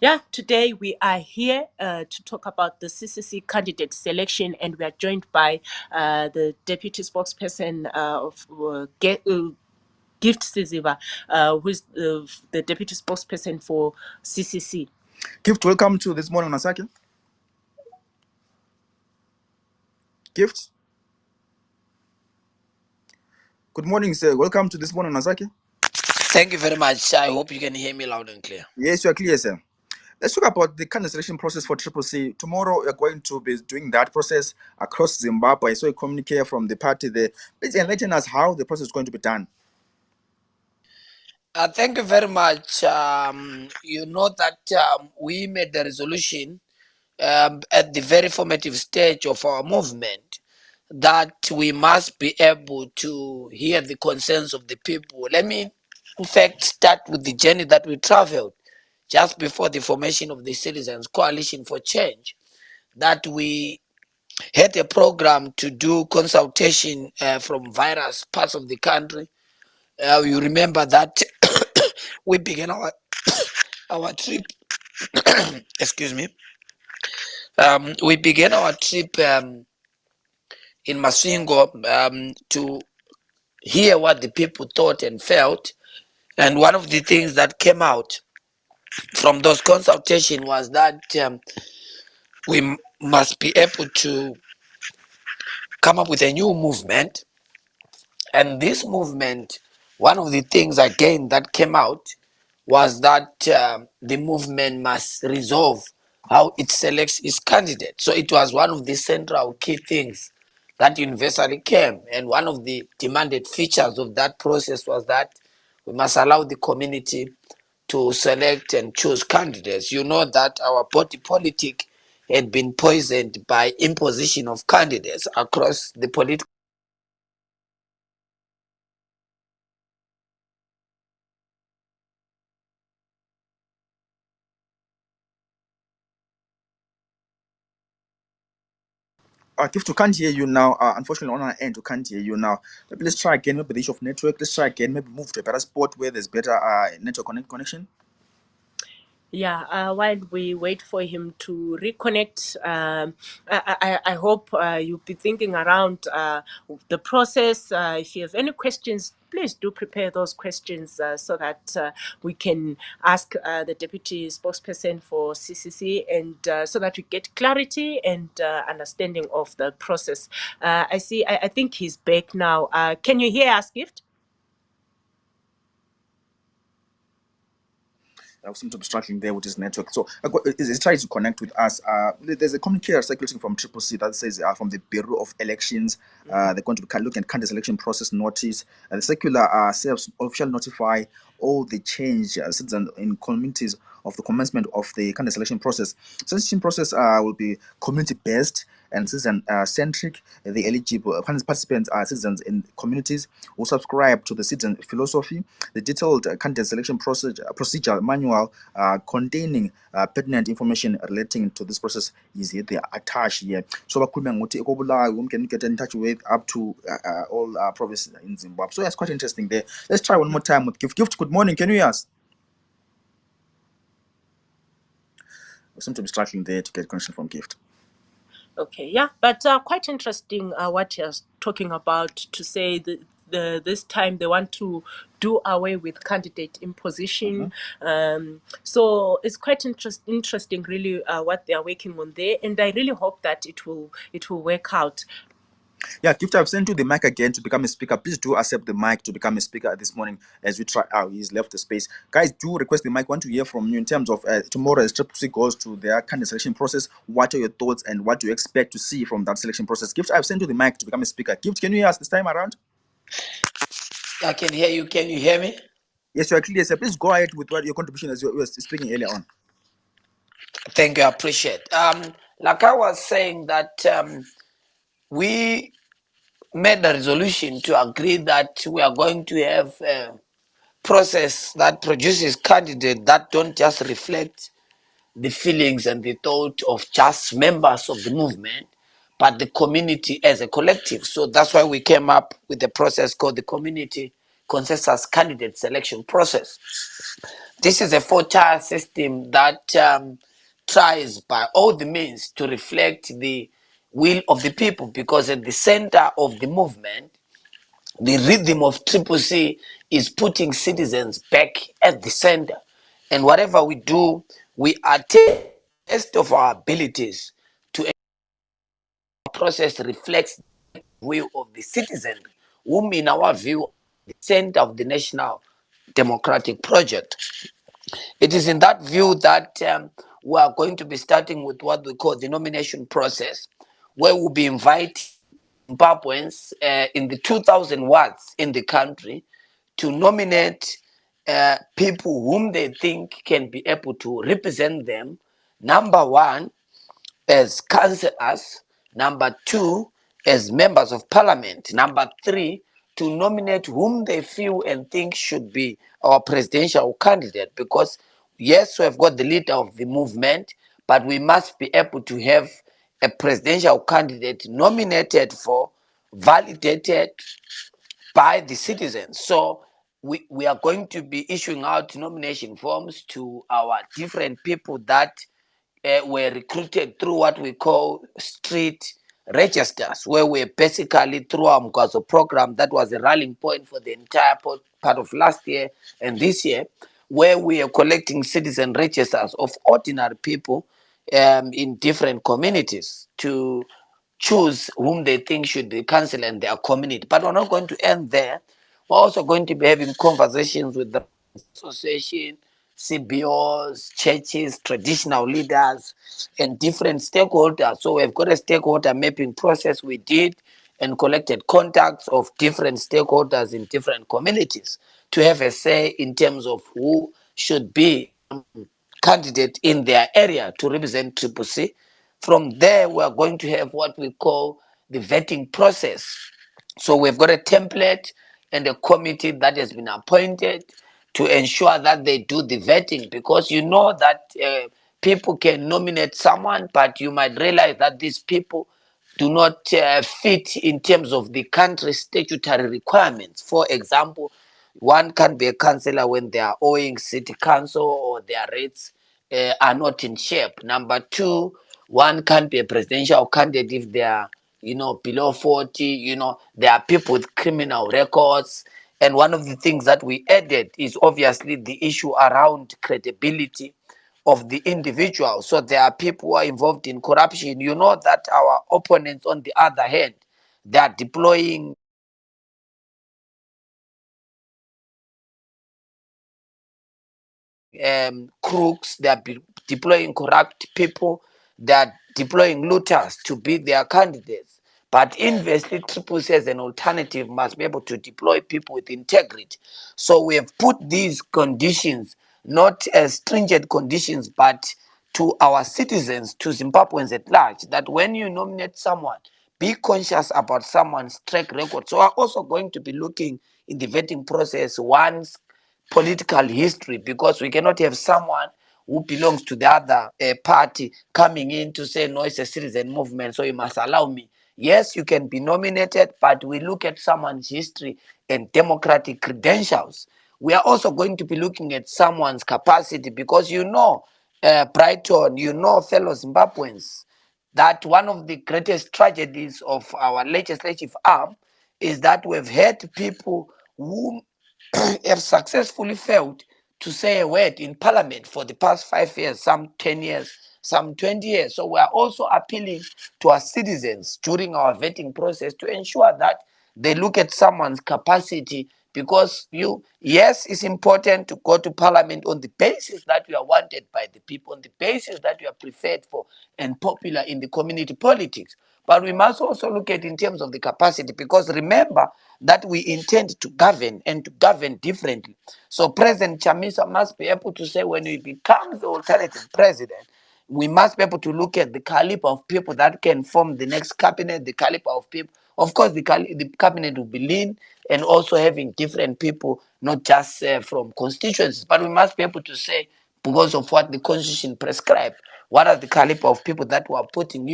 Yeah, today we are here to talk about the CCC candidate selection, and we are joined by the deputy spokesperson of Gift Siziba, who's the deputy spokesperson for CCC. Gift, welcome to This Morning Nasaki. Gift. Good morning, sir. Welcome to This Morning Nasaki. Thank you very much. I hope you can hear me loud and clear. Yes, you are clear, sir. Let's talk about the candidate selection process for CCC. Tomorrow, we are going to be doing that process across Zimbabwe. I saw a communique from the party there. Please enlighten us how the process is going to be done. Thank you very much. You know that we made the resolution at the very formative stage of our movement that we must be able to hear the concerns of the people. Let me, in fact, start with the journey that we traveled just before the formation of the Citizens Coalition for Change, that we had a program to do consultation from various parts of the country. You remember that we began our trip. Excuse me. We began our trip in Masingo to hear what the people thought and felt. And one of the things that came out from those consultations was that we must be able to come up with a new movement. And this movement, one of the things again that came out was that the movement must resolve how it selects its candidate. So it was one of the central key things that universally came. And one of the demanded features of that process was that we must allow the community to select and choose candidates. You know that our body politic had been poisoned by imposition of candidates across the political. Gift, we can't hear you now. Unfortunately, on our end, we can't hear you now. Maybe let's try again. Maybe the issue of network. Let's try again. Maybe move to a better spot where there's better network connection. Yeah, while we wait for him to reconnect, I hope you'll be thinking around the process. If you have any questions, please do prepare those questions so that we can ask the deputy spokesperson for CCC, and so that we get clarity and understanding of the process. I think he's back now. Can you hear us, Gift? Seem to be struggling there with his network. So he's trying to connect with us. There's a communique circulating from CCC that says from the Bureau of Elections, they're going to be looking at candidate selection process notice. The circular says officially notify all the change citizens in communities of the commencement of the candidate selection process. Selection process will be community-based and citizen-centric. The eligible participants are citizens in communities who subscribe to the citizen philosophy. The detailed candidate selection procedure manual containing pertinent information relating to this process is here. They are attached here. So we can get in touch with up to all provinces in Zimbabwe. So that's quite interesting there. Let's try one more time with Gift. Gift, good morning. Can you hear us? We seem to be struggling there to get connection from Gift. Okay, yeah, but quite interesting what you're talking about, to say that this time they want to do away with candidate imposition. So it's quite interesting, really, what they are working on there, and I really hope that it will work out. Yeah, Gift, I've sent you the mic again to become a speaker. Please do accept the mic to become a speaker this morning as we try out. He's left the space. Guys, do request the mic. Want to hear from you in terms of tomorrow as CCC goes to their candidate selection process. What are your thoughts and what do you expect to see from that selection process? Gift, I've sent you the mic to become a speaker. Gift, can you hear us this time around? I can hear you. Can you hear me? Yes, you are clear, sir. Please go ahead with what your contribution as you were speaking earlier on. Thank you. I appreciate. Like I was saying that we made a resolution to agree that we are going to have a process that produces candidates that don't just reflect the feelings and the thought of just members of the movement, but the community as a collective. So that's why we came up with a process called the Community consensus candidate selection process. This is a four-tier system that tries by all the means to reflect the will of the people, because at the center of the movement, the rhythm of CCC is putting citizens back at the center. And whatever we do, we are taking the best of our abilities to ensure the process reflects the will of the citizen, whom in our view are the center of the national democratic project. It is in that view that we are going to be starting with what we call the nomination process, where we'll be inviting Zimbabweans in the 2,000 wards in the country to nominate people whom they think can be able to represent them. Number one, as councillors. Number two, as members of parliament. Number three, to nominate whom they feel and think should be our presidential candidate. Because yes, we have got the leader of the movement, but we must be able to have a presidential candidate nominated for, validated by the citizens. So we are going to be issuing out nomination forms to our different people that were recruited through what we call street registers, where we basically through our Mkwazo program that was a rallying point for the entire part of last year and this year, where we are collecting citizen registers of ordinary people in different communities to choose whom they think should be council in their community. But we're not going to end there. We're also going to be having conversations with the association, CBOs, churches, traditional leaders, and different stakeholders. So we've got a stakeholder mapping process we did and collected contacts of different stakeholders in different communities to have a say in terms of who should be candidate in their area to represent CCC. From there, we are going to have what we call the vetting process. So we've got a template and a committee that has been appointed to ensure that they do the vetting, because you know that people can nominate someone, but you might realize that these people do not fit in terms of the country's statutory requirements. For example, one can be a councillor when they are owing city council or their rates are not in shape. Number two, one can be a presidential candidate if they are, below 40. There are people with criminal records. And one of the things that we added is obviously the issue around credibility of the individual. So there are people who are involved in corruption. You know that our opponents, on the other hand, they are deploying crooks, they are deploying corrupt people, they are deploying looters to be their candidates. But inversely, Triple says an alternative must be able to deploy people with integrity. So we have put these conditions, not as stringent conditions, but to our citizens, to Zimbabweans at large, that when you nominate someone, be conscious about someone's track record. So we're also going to be looking in the vetting process once political history, because we cannot have someone who belongs to the other party coming in to say, no, it's a citizen movement, so you must allow me. Yes, you can be nominated, but we look at someone's history and democratic credentials. We are also going to be looking at someone's capacity, because Brighton, fellow Zimbabweans, that one of the greatest tragedies of our legislative arm is that we've had people who have successfully failed to say a word in parliament for the past 5 years, some 10 years, some 20 years. So we are also appealing to our citizens during our vetting process to ensure that they look at someone's capacity, because yes, it's important to go to parliament on the basis that you are wanted by the people, on the basis that you are preferred for and popular in the community politics. But we must also look at in terms of the capacity, because remember that we intend to govern and to govern differently. So President Chamisa must be able to say, when he becomes the alternative president, we must be able to look at the caliber of people that can form the next cabinet, the caliber of people. Of course, the cabinet will be lean and also having different people, not just from constituencies, but we must be able to say, because of what the constitution prescribes, what are the caliber of people that we are putting.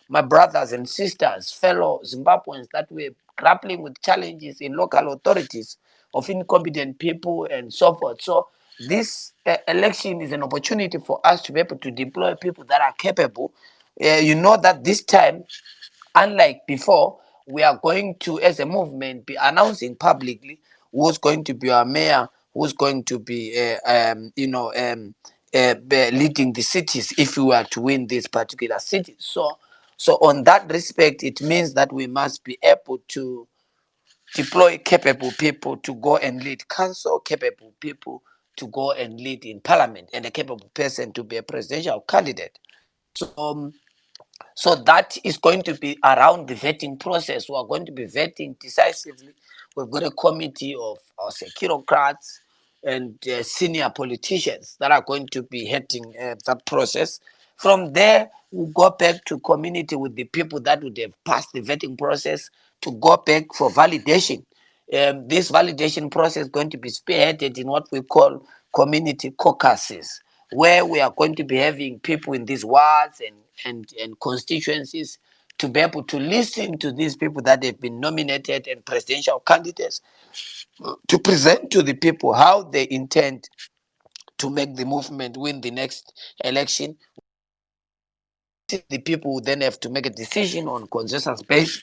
My brothers and sisters, fellow Zimbabweans, that we're grappling with challenges in local authorities. of incompetent people and so forth. So this election is an opportunity for us to be able to deploy people that are capable. You know that this time, unlike before, we are going to, as a movement, be announcing publicly who's going to be our mayor, who's going to be, leading the cities if we were to win these particular cities. So on that respect, it means that we must be able to deploy capable people to go and lead council, capable people to go and lead in parliament, and a capable person to be a presidential candidate. So that is going to be around the vetting process. We are going to be vetting decisively. We've got a committee of securocrats and senior politicians that are going to be heading that process. From there, we'll go back to community with the people that would have passed the vetting process to go back for validation. This validation process is going to be spearheaded in what we call community caucuses, where we are going to be having people in these wards and constituencies to be able to listen to these people that have been nominated and presidential candidates to present to the people how they intend to make the movement win the next election. The people will then have to make a decision on consensus base.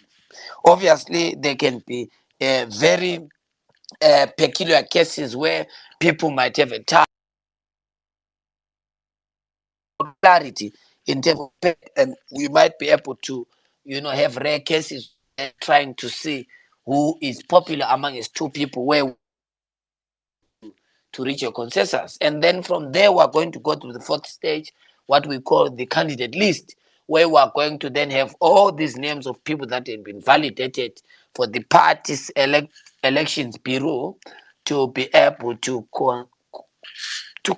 Obviously, there can be very peculiar cases where people might have a tough clarity in terms of, and we might be able to, have rare cases trying to see who is popular among us two people where to reach a consensus. And then from there, we're going to go to the fourth stage, what we call the candidate list, where we're going to then have all these names of people that have been validated for the party's elections bureau to be able to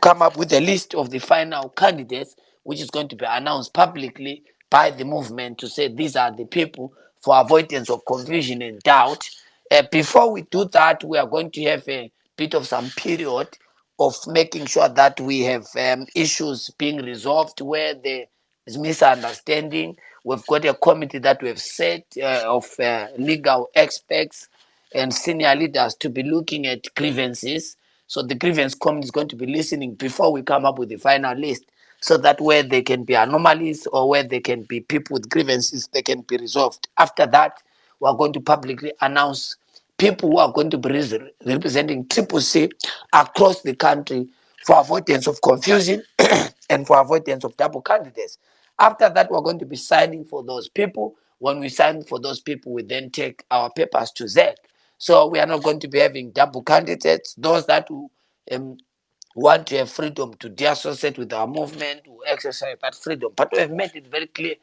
come up with a list of the final candidates, which is going to be announced publicly by the movement to say these are the people for avoidance of confusion and doubt. Before we do that, we are going to have a bit of some period of making sure that we have issues being resolved where there is misunderstanding. We've got a committee that we've set of legal experts and senior leaders to be looking at grievances. So the grievance committee is going to be listening before we come up with the final list, so that where there can be anomalies or where there can be people with grievances, they can be resolved. After that, we are going to publicly announce people who are going to be representing CCC across the country for avoidance of confusion and for avoidance of double candidates. After that, we're going to be signing for those people. When we sign for those people, we then take our papers to ZEC. So we are not going to be having double candidates. Those that um, want to have freedom to de-associate with our movement will exercise that freedom. But we have made it very clear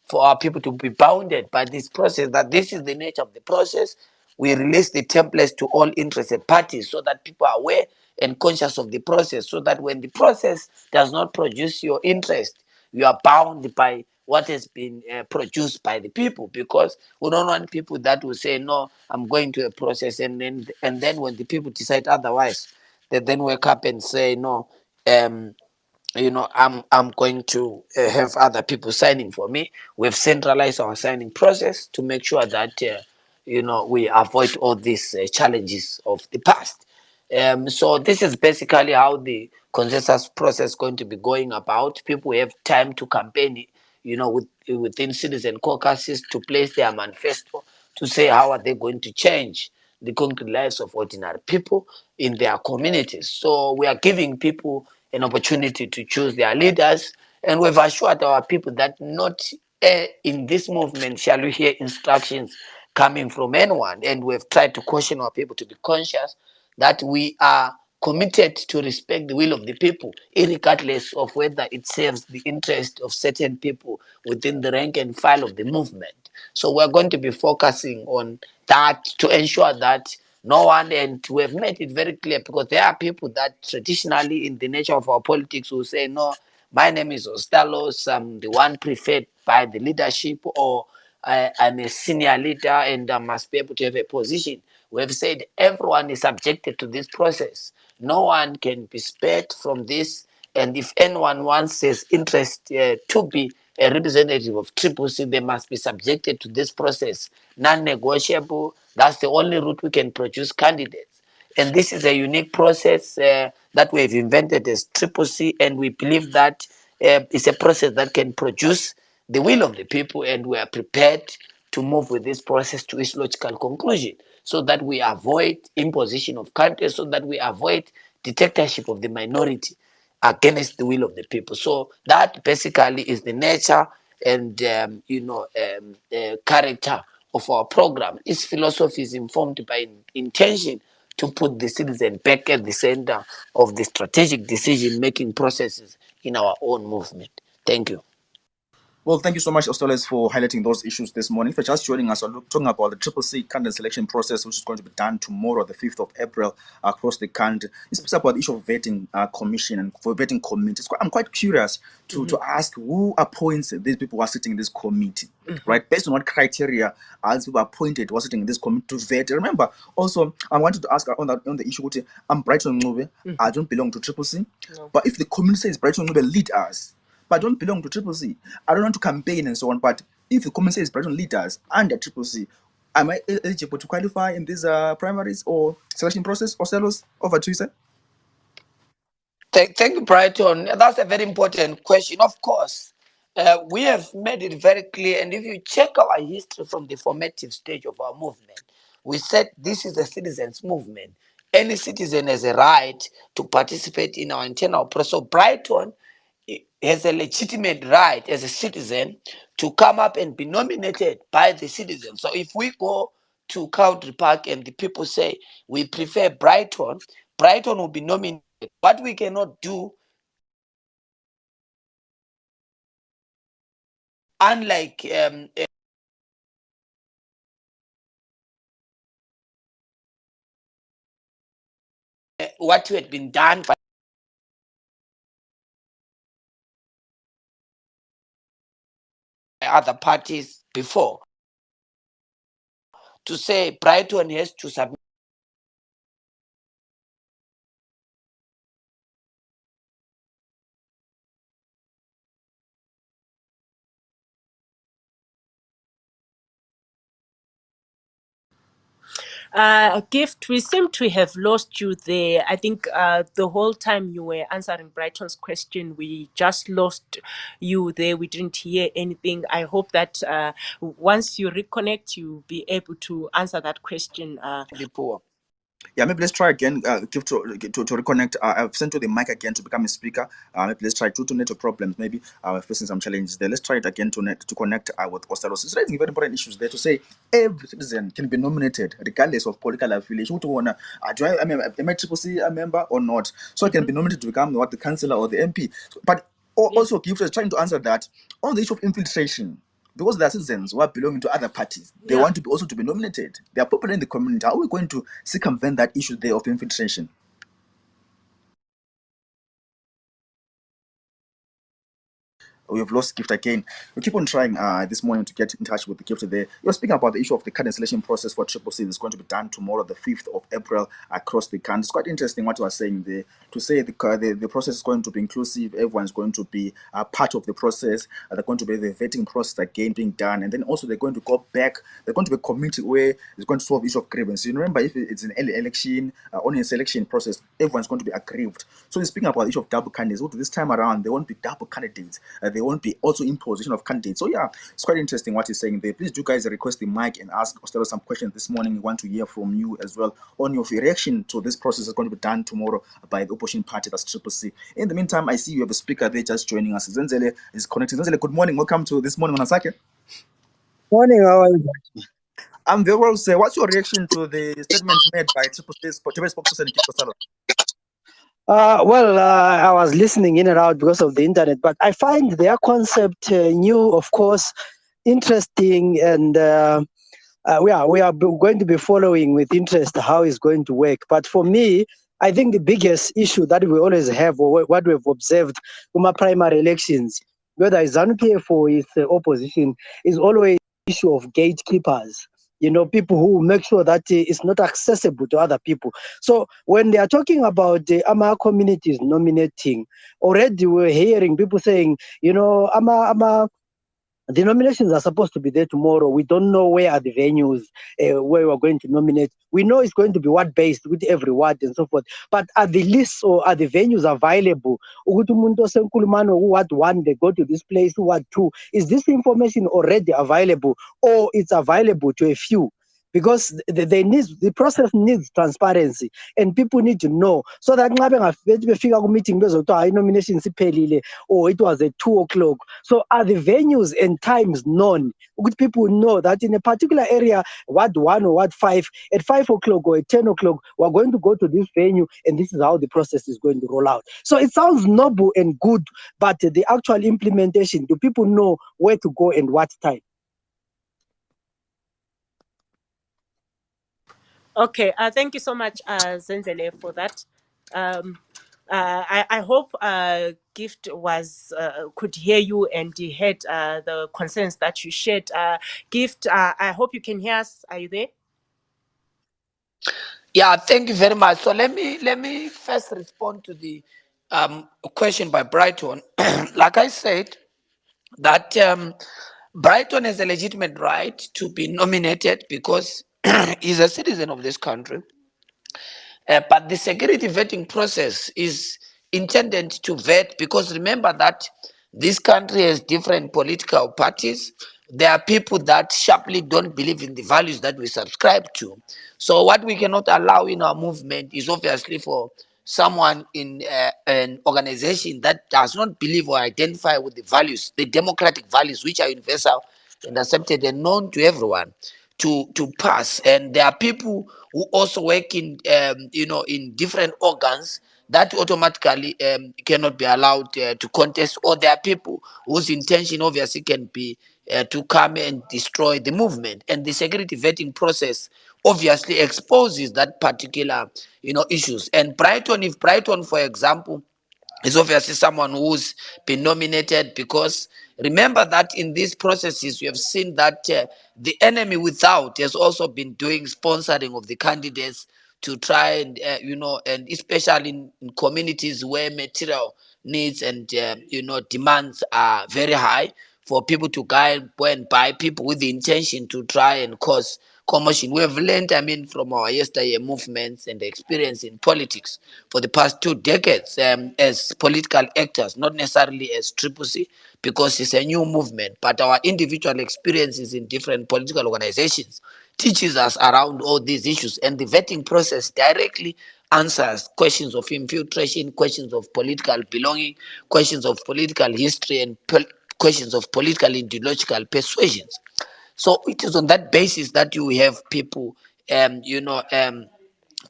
for our people to be bounded by this process, that this is the nature of the process. We release the templates to all interested parties so that people are aware and conscious of the process, so that when the process does not produce your interest, you are bound by what has been produced by the people, because we don't want people that will say, no, I'm going to a process, and then when the people decide otherwise, they then wake up and say, no, um, I'm going to have other people signing for me. We've centralized our signing process to make sure that we avoid all these challenges of the past. So this is basically how the consensus process is going to be going about. People have time to campaign, within citizen caucuses, to place their manifesto to say how are they going to change the concrete lives of ordinary people in their communities. So we are giving people an opportunity to choose their leaders, and we've assured our people that not in this movement shall we hear instructions coming from anyone. And we've tried to caution our people to be conscious that we are committed to respect the will of the people, regardless of whether it serves the interest of certain people within the rank and file of the movement. So we're going to be focusing on that to ensure that no one, and we have made it very clear, because there are people that traditionally in the nature of our politics will say, no, my name is Ostallos, I'm the one preferred by the leadership, or I'm a senior leader and I must be able to have a position. We have said everyone is subjected to this process. No one can be spared from this. And if anyone wants his interest to be a representative of CCC, they must be subjected to this process. Non-negotiable. That's the only route we can produce candidates. And this is a unique process that we have invented as CCC, and we believe that it's a process that can produce the will of the people, and we are prepared to move with this process to its logical conclusion so that we avoid imposition of countries, so that we avoid dictatorship of the minority against the will of the people. So that basically is the nature and character of our program. Its philosophy is informed by intention to put the citizen back at the center of the strategic decision-making processes in our own movement. Thank you. Well, thank you so much, Ostallos, for highlighting those issues this morning. If you're just joining us, we're talking about the CCC candidate selection process, which is going to be done tomorrow, the 5th of April, across the country. It speaks about the issue of vetting commission and for vetting committees. I'm quite curious to ask who appoints these people who are sitting in this committee, right? Based on what criteria are these people appointed who are sitting in this committee to vet? Remember, also, I wanted to ask on the issue, I'm Brighton Ngube, I don't belong to CCC, but if the community says Brighton Ngube lead us, but I don't belong to CCC, I don't want to campaign and so on. But if the community says Brighton leaders under CCC, am I eligible to qualify in these primaries or selection process? Ostallos, over to you, sir. Thank you, Brighton. That's a very important question. Of course, we have made it very clear, and if you check our history from the formative stage of our movement, we said this is a citizens' movement. Any citizen has a right to participate in our internal process. So Brighton has a legitimate right as a citizen to come up and be nominated by the citizens. So if we go to Country Park and the people say we prefer Brighton, Brighton will be nominated. What we cannot do, unlike what had been done by other parties before, to say Brighton has to submit Gift, we seem to have lost you there. I think the whole time you were answering Brighton's question, we just lost you there. We didn't hear anything. I hope that once you reconnect, you'll be able to answer that question. the poor. Yeah, maybe let's try again. Give to reconnect. I've sent you the mic again to become a speaker. Maybe let's try to network problems. Maybe we're facing some challenges there. Let's try it again to connect with Ostallos. It's raising very important issues there to say every citizen can be nominated regardless of political affiliation. Am I CCC a member or not? So I can be nominated to become the councillor or the MP. But also, Gift is trying to answer that on the issue of infiltration. Because there are citizens who are belonging to other parties, they want to be also to be nominated. They are popular in the community. How are we going to circumvent that issue there of infiltration? We have lost Gift again. We keep on trying this morning to get in touch with the Gift there. You're speaking about the issue of the candidate selection process for CCC. It's going to be done tomorrow, the 5th of April, across the country. It's quite interesting what you are saying there. To say the process is going to be inclusive, everyone's going to be part of the process. They're going to be the vetting process again being done. And then also they're going to go back. They're going to be a committee where it's going to solve issue of grievance. You remember, if it's an early election, on a selection process, everyone's going to be aggrieved. So speaking about the issue of double candidates, this time around, there won't be double candidates. There won't be also imposition of candidates. So yeah, it's quite interesting what he's saying there. Please do guys request the mic and ask Ostallos some questions this morning. We want to hear from you as well on your reaction to this process that's going to be done tomorrow by the opposition party, that's CCC. In the meantime, I see you have a speaker there just joining us. Zenzele is connecting. Zenzele, good morning. Welcome to This Morning on Asake. Morning, how are you? I'm very well, sir. What's your reaction to the statements made by CCC's spokesperson, Ostallos? I was listening in and out because of the internet, but I find their concept new, of course, interesting, and we are going to be following with interest how it's going to work. But for me, I think the biggest issue that we always have, or what we've observed in my primary elections, whether it's ZANU-PF or it's opposition, is always the issue of gatekeepers. People who make sure that it's not accessible to other people. So when they are talking about the Ama communities nominating, already we're hearing people saying, Ama The nominations are supposed to be there tomorrow. We don't know where are the venues where we're going to nominate. We know it's going to be ward based with every ward and so forth. But are the lists or are the venues available? Ukuthi umuntu osenkulumane ward 1, they go to this place, ward 2. Is this information already available, or it's available to a few? Because the process needs transparency and people need to know, so that nxa befika ku-meeting bezothiwa hayi nomination siphelile or it was at 2 o'clock. So are the venues and times known? Good people know that in a particular area, ward 1 or ward 5, at 5 o'clock or at 10 o'clock, we're going to go to this venue and this is how the process is going to roll out. So it sounds noble and good, but the actual implementation, do people know where to go and what time? Okay, thank you so much, Zenzele, for that. I hope Gift was could hear you and he heard the concerns that you shared. Gift, I hope you can hear us. Are you there? Yeah, thank you very much. So let me first respond to the question by Brighton. Like I said, that Brighton has a legitimate right to be nominated because he's a citizen of this country. But the security vetting process is intended to vet, because remember that this country has different political parties. There are people that sharply don't believe in the values that we subscribe to. So what we cannot allow in our movement is obviously for someone in an organization that does not believe or identify with the values, the democratic values, which are universal and accepted and known to everyone, to pass. And there are people who also work in in different organs that automatically cannot be allowed to contest, or there are people whose intention obviously can be to come and destroy the movement. And the security vetting process obviously exposes that particular issues. And Brighton, if Brighton, for example, is obviously someone who's been nominated, because remember that in these processes we have seen that the enemy without has also been doing sponsoring of the candidates to try and and especially in communities where material needs and demands are very high, for people to go and buy people with the intention to try and cause commotion. We have learned, from our yesteryear movements and experience in politics for the past 2 decades, as political actors, not necessarily as CCC, because it's a new movement, but our individual experiences in different political organizations teaches us around all these issues. And the vetting process directly answers questions of infiltration, questions of political belonging, questions of political history, and questions of political ideological persuasions. So it is on that basis that you have people, being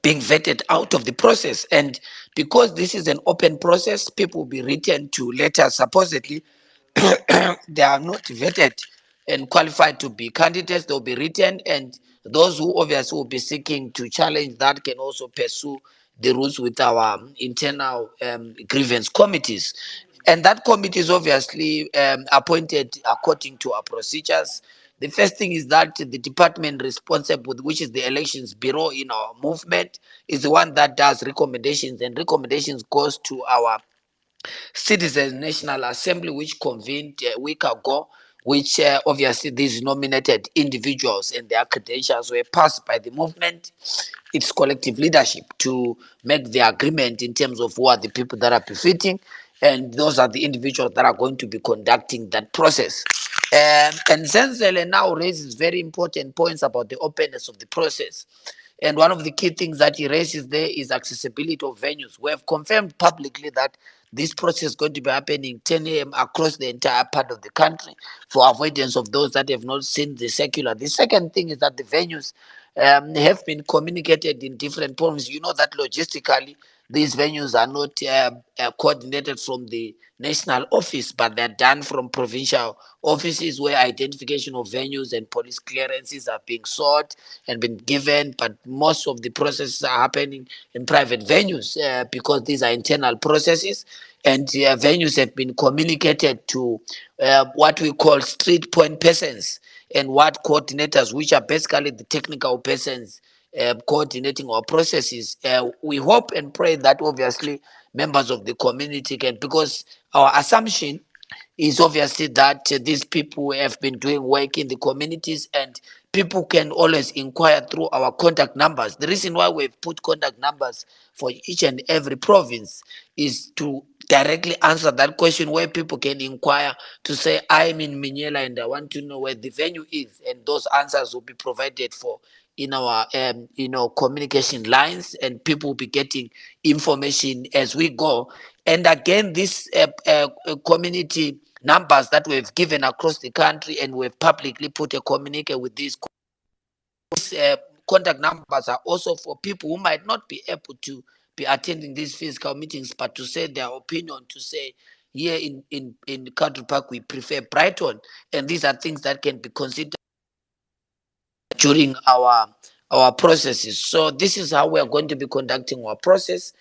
vetted out of the process. And because this is an open process, people will be written to letters. Supposedly, they are not vetted and qualified to be candidates. They'll be written, and those who obviously will be seeking to challenge that can also pursue the rules with our internal grievance committees. And that committee is obviously appointed according to our procedures. The first thing is that the department responsible, which is the elections bureau in our movement, is the one that does recommendations, and recommendations goes to our Citizens National Assembly, which convened a week ago, which obviously these nominated individuals and their credentials were passed by the movement, its collective leadership, to make the agreement in terms of who are the people that are befitting, and those are the individuals that are going to be conducting that process. And Zenzele now raises very important points about the openness of the process. And one of the key things that he raises there is accessibility of venues. We have confirmed publicly that this process is going to be happening 10 a.m. across the entire part of the country, for avoidance of those that have not seen the circular. The second thing is that the venues have been communicated in different forms. You know that logistically, these venues are not coordinated from the national office, but they're done from provincial offices, where identification of venues and police clearances are being sought and been given. But most of the processes are happening in private venues, because these are internal processes. And venues have been communicated to what we call street point persons and ward coordinators, which are basically the technical persons coordinating our processes. We hope and pray that obviously members of the community can, because our assumption is obviously that these people have been doing work in the communities, and people can always inquire through our contact numbers. The reason why we've put contact numbers for each and every province is to directly answer that question, where people can inquire to say, I'm in Minyela and I want to know where the venue is, and those answers will be provided for in our communication lines, and people will be getting information as we go. And again, this community numbers that we've given across the country, and we've publicly put a communique with these contact numbers, are also for people who might not be able to be attending these physical meetings, but to say their opinion, to say, here in Country Park we prefer Brighton, and these are things that can be considered during our processes. So this is how we are going to be conducting our process.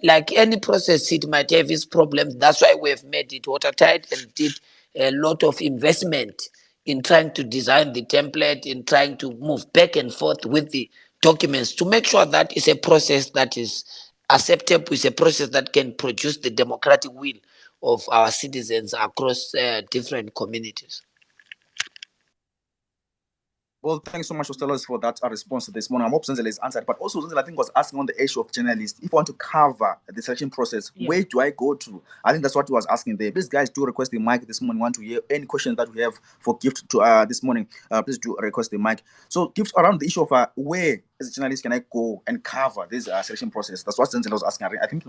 Like any process, it might have its problems. That's why we have made it watertight and did a lot of investment in trying to design the template, in trying to move back and forth with the documents to make sure that it's a process that is acceptable, it's a process that can produce the democratic will of our citizens across different communities. Well, thank you so much, Ostallos, for that response to this morning. I hope Zenzele is answered. But also, Zenzele, I think, was asking on the issue of journalists. If I want to cover the selection process, where do I go to? I think that's what he was asking there. Please, guys, do request the mic this morning. Want to hear any questions that we have for Gift to this morning? Please do request the mic. So, Gift, around the issue of where as a journalist can I go and cover this selection process? That's what Zenzele was asking. I think.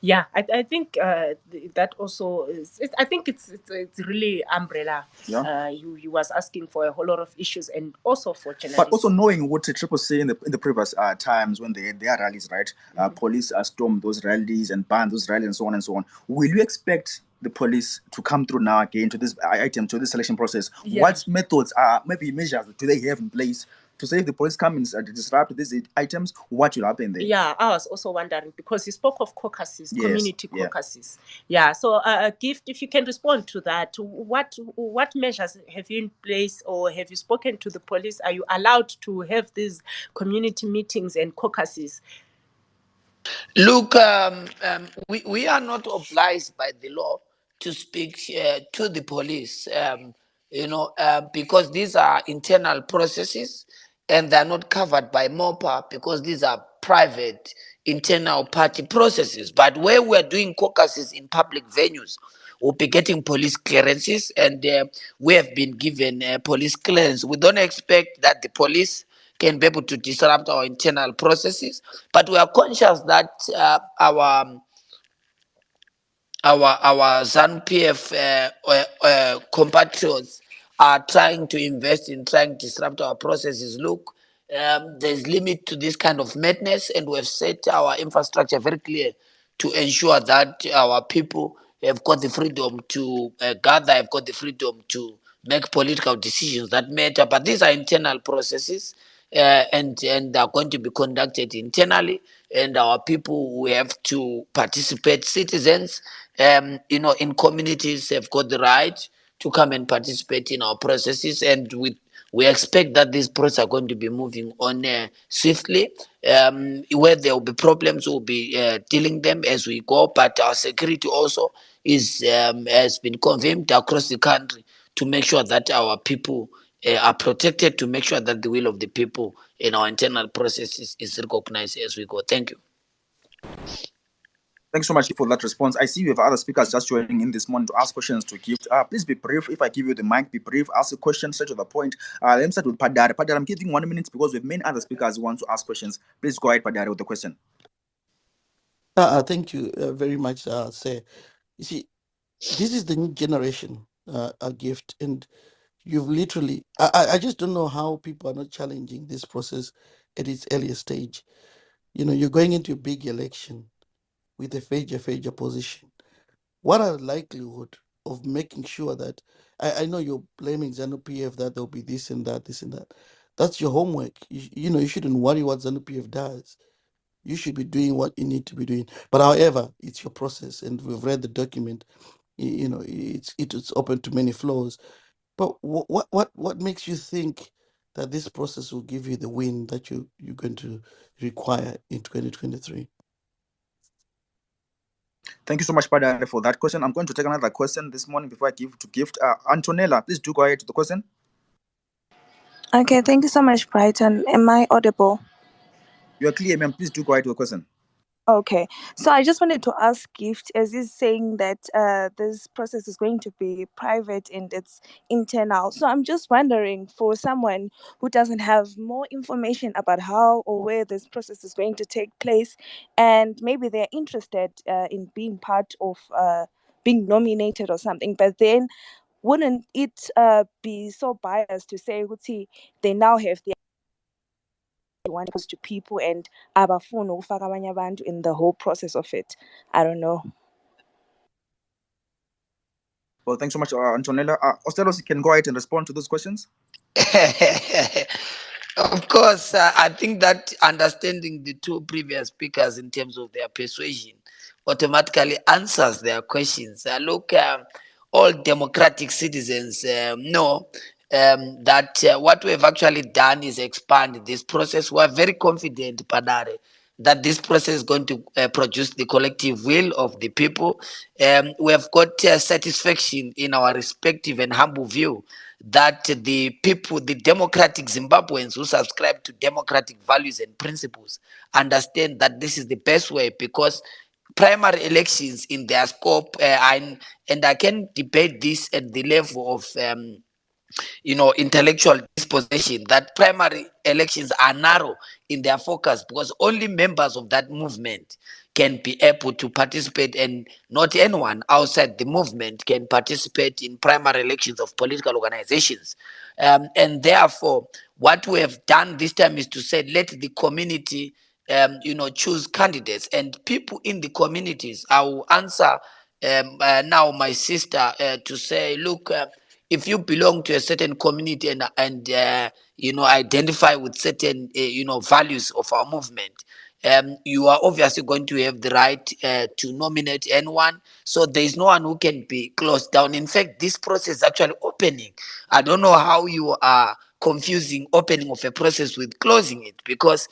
Yeah, I think that also is. I think it's really umbrella. Yeah. He was asking for a whole lot of issues, and also for journalists. But also knowing what Triple C in the previous times when they are rallies, right? Police storm those rallies and ban those rallies and so on and so on. Will you expect the police to come through now again to this item, to this selection process? Yeah. What methods are maybe measures do they have in place to say if the police come and disrupt these items, what will happen there? Yeah, I was also wondering, because he spoke of caucuses, Yes, community caucuses. Yeah, so Gift, if you can respond to that, what measures have you in place, or have you spoken to the police? Are you allowed to have these community meetings and caucuses? Look, we are not obliged by the law to speak to the police, because these are internal processes, and they're not covered by MOPA, because these are private internal party processes. But where we're doing caucuses in public venues, we'll be getting police clearances, and we have been given police clearance. We don't expect that the police can be able to disrupt our internal processes, but we are conscious that our ZANU-PF compatriots are trying to invest in trying to disrupt our processes. Look, there's limit to this kind of madness, and we have set our infrastructure very clear to ensure that our people have got the freedom to gather, have got the freedom to make political decisions that matter. But these are internal processes, and are going to be conducted internally, and our people who have to participate, citizens, in communities, have got the right to come and participate in our processes, and we expect that these processes are going to be moving on swiftly. Where there will be problems, we'll be dealing them as we go. But our security also has been confirmed across the country to make sure that our people are protected, to make sure that the will of the people in our internal processes is recognized as we go. Thank you. Thanks so much for that response. I see we have other speakers just joining in this morning to ask questions to Gift. Please be brief. If I give you the mic, be brief. Ask a question, straight to the point. Let me start with Padare. Padare, I'm giving 1 minute because we have many other speakers who want to ask questions. Please go ahead, Padare, with the question. Thank you very much, Sir. You see, this is the new generation, a Gift, and you've literally. I just don't know how people are not challenging this process at its earlier stage. You're going into a big election with a major position. What are the likelihood of making sure that I know you're blaming ZANU PF that there'll be this and that, this and that. That's your homework. You shouldn't worry what ZANU PF does. You should be doing what you need to be doing. But however, it's your process, and we've read the document. It's open to many flaws. But what makes you think that this process will give you the win that you're going to require in 2023? Thank you so much, Padare, for that question. I'm going to take another question this morning before I give to Gift. Antonella, please do go ahead to the question. Okay, thank you so much, Brighton. Am I audible? You are clear, ma'am. Please do go ahead to the question. Okay, so I just wanted to ask Gift, as he's saying that this process is going to be private and it's internal. So I'm just wondering, for someone who doesn't have more information about how or where this process is going to take place, and maybe they're interested in being part of being nominated or something, but then wouldn't it be so biased to say, Uti, they now have the one goes to people and abafuna ukufaka abanye abantu in the whole process of it? I don't know. Well, thanks so much, Antonella. Ostallos, you can go ahead and respond to those questions. Of course, I think that understanding the two previous speakers in terms of their persuasion automatically answers their questions. Look, all democratic citizens know that what we have actually done is expand this process. We are very confident, Padare, that this process is going to produce the collective will of the people. We have got satisfaction in our respective and humble view that the people, the democratic Zimbabweans who subscribe to democratic values and principles, understand that this is the best way, because primary elections in their scope, and I can debate this at the level of intellectual disposition, that primary elections are narrow in their focus because only members of that movement can be able to participate, and not anyone outside the movement can participate in primary elections of political organizations. And therefore, what we have done this time is to say, let the community choose candidates, and people in the communities. I will answer now my sister to say, look, if you belong to a certain community and identify with certain values of our movement, you are obviously going to have the right to nominate anyone. So there is no one who can be closed down. In fact, this process is actually opening. I don't know how you are confusing opening of a process with closing it, because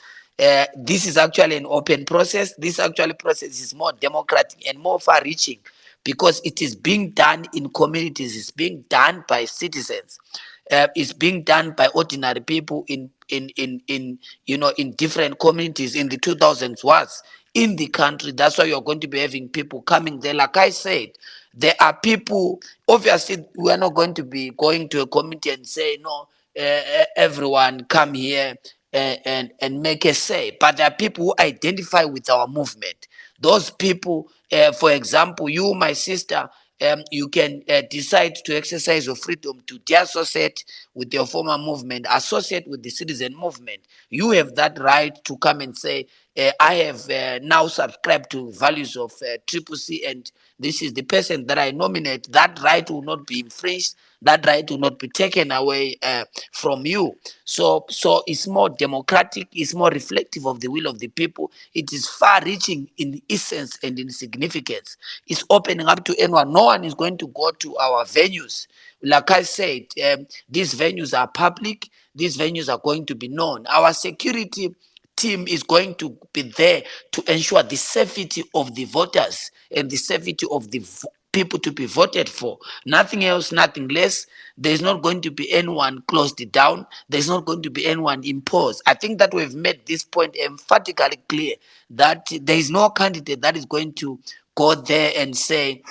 this is actually an open process. This actually process is more democratic and more far-reaching, because it is being done in communities, it's being done by citizens, it's being done by ordinary people in different communities in the 2000s was in the country. That's why you're going to be having people coming there. Like I said, there are people, obviously we are not going to be going to a community and say, no, everyone come here and make a say. But there are people who identify with our movement. Those people, for example, you, my sister, you can decide to exercise your freedom to de-associate with your former movement, associate with the citizen movement. You have that right to come and say, I have now subscribed to values of CCC, and this is the person that I nominate. That right will not be infringed. That right will not be taken away from you. So it's more democratic, it's more reflective of the will of the people. It is far-reaching in essence and in significance. It's opening up to anyone. No one is going to go to our venues. Like I said, these venues are public. These venues are going to be known. Our security team is going to be there to ensure the safety of the voters and the safety of the people to be voted for. Nothing else, nothing less. There's not going to be anyone closed down. There's not going to be anyone imposed. I think that we've made this point emphatically clear, that there is no candidate that is going to go there and say,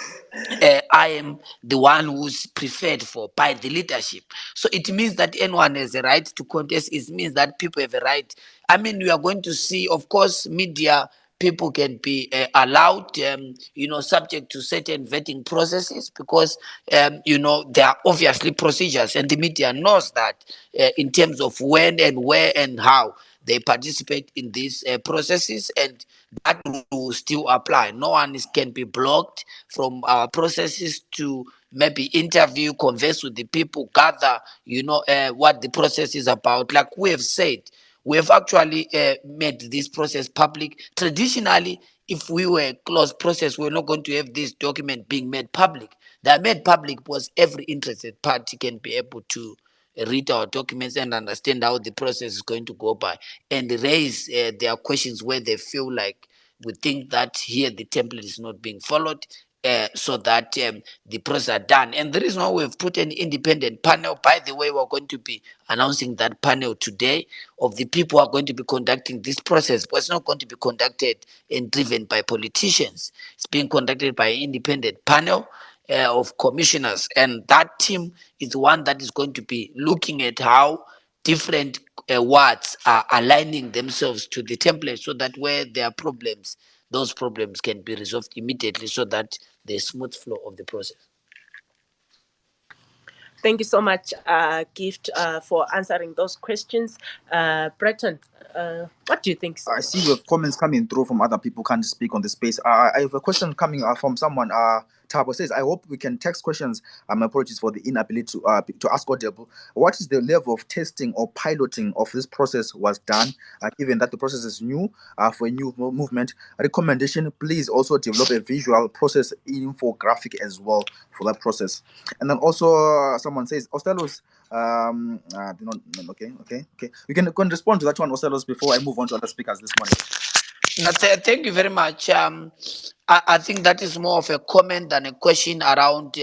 I am the one who's preferred for by the leadership. So it means that anyone has a right to contest. It means that people have a right. I mean, we are going to see, of course, media people can be allowed, subject to certain vetting processes, because, there are obviously procedures, and the media knows that in terms of when and where and how they participate in these processes, and that will still apply. No one can be blocked from our processes to maybe interview, converse with the people, gather, what the process is about. Like we have said, we have actually made this process public. Traditionally, if we were a closed process, we're not going to have this document being made public. They are made public because every interested party can be able to read our documents and understand how the process is going to go by, and raise their questions where they feel like we think that here the template is not being followed, so that the process are done. And the reason why we've put an independent panel, by the way, we're going to be announcing that panel today of the people who are going to be conducting this process, but it's not going to be conducted and driven by politicians. It's being conducted by an independent panel of commissioners, and that team is the one that is going to be looking at how different wards are aligning themselves to the template, so that where there are problems, those problems can be resolved immediately, so that there's smooth flow of the process. Thank you so much, Gift, for answering those questions. Breton, what do you think? I see we have comments coming through from other people who can't speak on the space. I have a question coming from someone. Tabo says, I hope we can text questions. Apologies for the inability to ask audible. What is the level of testing or piloting of this process was done, given that the process is new for a new movement? Recommendation, please also develop a visual process infographic as well for that process. And then also someone says, Ostallos, okay. You can respond to that one, Ostallos, before I move on to other speakers this morning. Thank you very much. I think that is more of a comment than a question around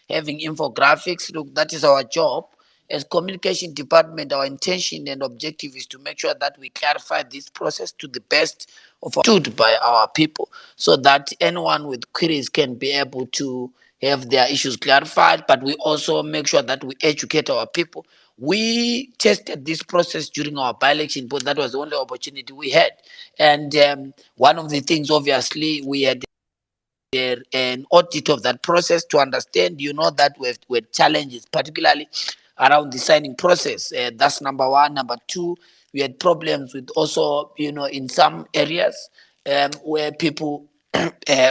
having infographics. Look, that is our job. As communication department, our intention and objective is to make sure that we clarify this process to the best of understood by our people, so that anyone with queries can be able to have their issues clarified. But we also make sure that we educate our people. We tested this process during our by-election, but that was the only opportunity we had. And one of the things, obviously, we had an audit of that process to understand, that we had challenges, particularly around the signing process. That's number one. Number two, we had problems with also, in some areas where people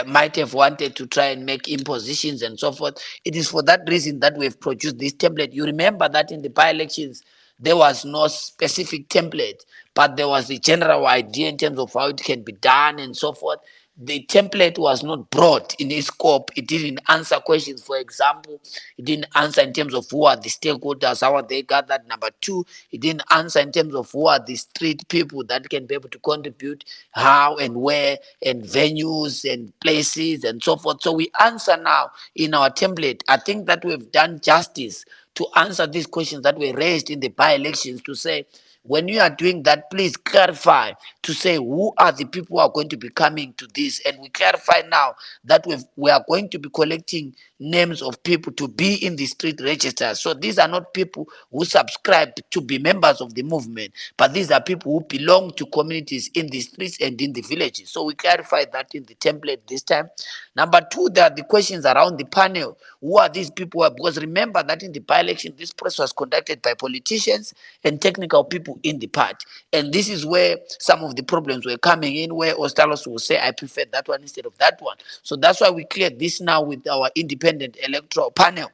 might have wanted to try and make impositions and so forth. It is for that reason that we've produced this template. You remember that in the by-elections, there was no specific template, but there was the general idea in terms of how it can be done and so forth. The template was not broad in its scope. It didn't answer questions. For example, it didn't answer in terms of who are the stakeholders, how are they gathered. Number two, it didn't answer in terms of who are the street people that can be able to contribute, how and where, and venues and places and so forth. So we answer now in our template. I think that we've done justice to answer these questions that were raised in the by-elections, to say, when you are doing that, please clarify to say who are the people who are going to be coming to this. And we clarify now that we are going to be collecting names of people to be in the street register. So these are not people who subscribe to be members of the movement, but these are people who belong to communities in the streets and in the villages. So we clarify that in the template this time. Number two, there are the questions around the panel. Who are these people? Because remember that in the by-election, this process was conducted by politicians and technical people in the party. And this is where some of the problems were coming in, where Ostallos will say, I prefer that one instead of that one. So that's why we cleared this now with our independent electoral panel,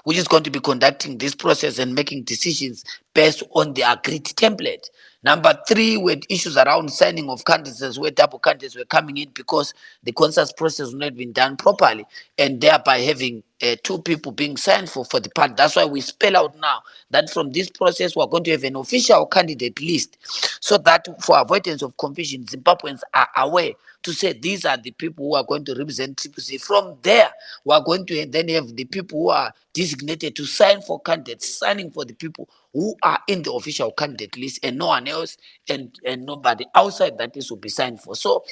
which is going to be conducting this process and making decisions based on the agreed template. Number three, with issues around signing of candidates, where double candidates were coming in because the consensus process was not being done properly, and thereby having two people being signed for the party. That's why we spell out now that from this process, we're going to have an official candidate list, so that for avoidance of confusion, Zimbabweans are aware to say these are the people who are going to represent CCC. From there, we are going to then have the people who are designated to sign for candidates, signing for the people who are in the official candidate list, and no one else, and nobody outside that list will be signed for. So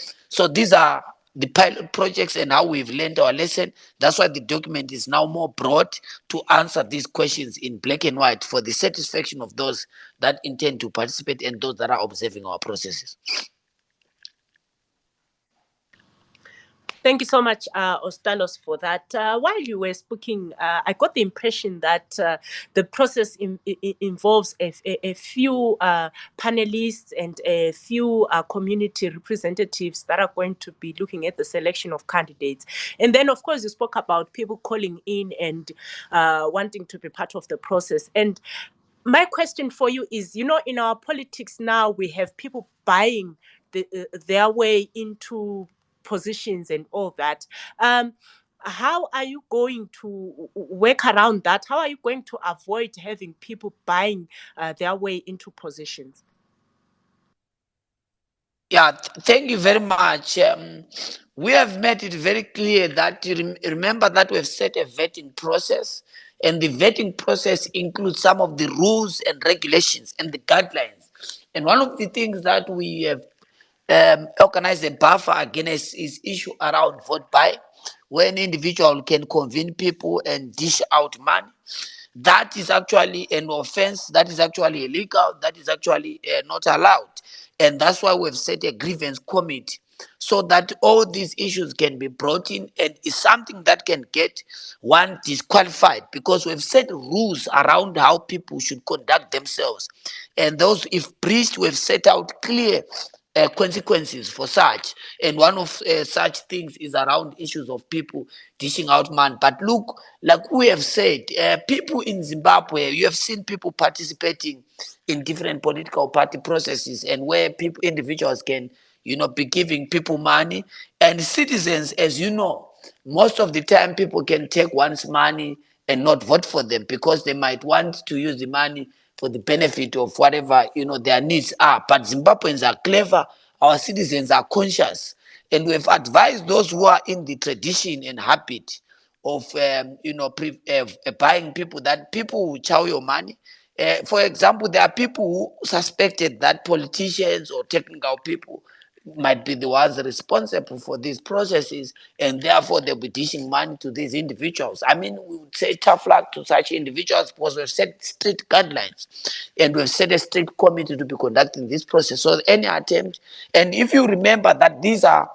these are the pilot projects and how we've learned our lesson. That's why the document is now more broad to answer these questions in black and white for the satisfaction of those that intend to participate and those that are observing our processes. Thank you so much, Ostallos, for that. While you were speaking, I got the impression that the process involves a few panelists and a few community representatives that are going to be looking at the selection of candidates. And then, of course, you spoke about people calling in and wanting to be part of the process. And my question for you is, in our politics now, we have people buying their way into positions and all that. How are you going to work around that? How are you going to avoid having people buying their way into positions? Yeah, thank you very much. We have made it very clear that remember that we have set a vetting process, and the vetting process includes some of the rules and regulations and the guidelines. And one of the things that we have organized a buffer against is issue around vote buy, where an individual can convene people and dish out money. That is actually an offense, that is actually illegal, that is actually not allowed. And that's why we've set a grievance committee so that all these issues can be brought in, and it's something that can get one disqualified, because we've set rules around how people should conduct themselves. And those, if breached, we've set out clear consequences for such. And one of such things is around issues of people dishing out money. But look, like we have said, people in Zimbabwe, you have seen people participating in different political party processes, and where people, individuals can, be giving people money. And citizens, as you know, most of the time people can take one's money and not vote for them because they might want to use the money for the benefit of whatever their needs are. But Zimbabweans are clever, our citizens are conscious, and we've advised those who are in the tradition and habit of buying people, that people will chow your money. For example, there are people who suspected that politicians or technical people might be the ones responsible for these processes, and therefore they'll be dishing money to these individuals. I mean, we would say tough luck to such individuals, because we've set strict guidelines and we've set a strict committee to be conducting this process. So any attempt, and if you remember that these are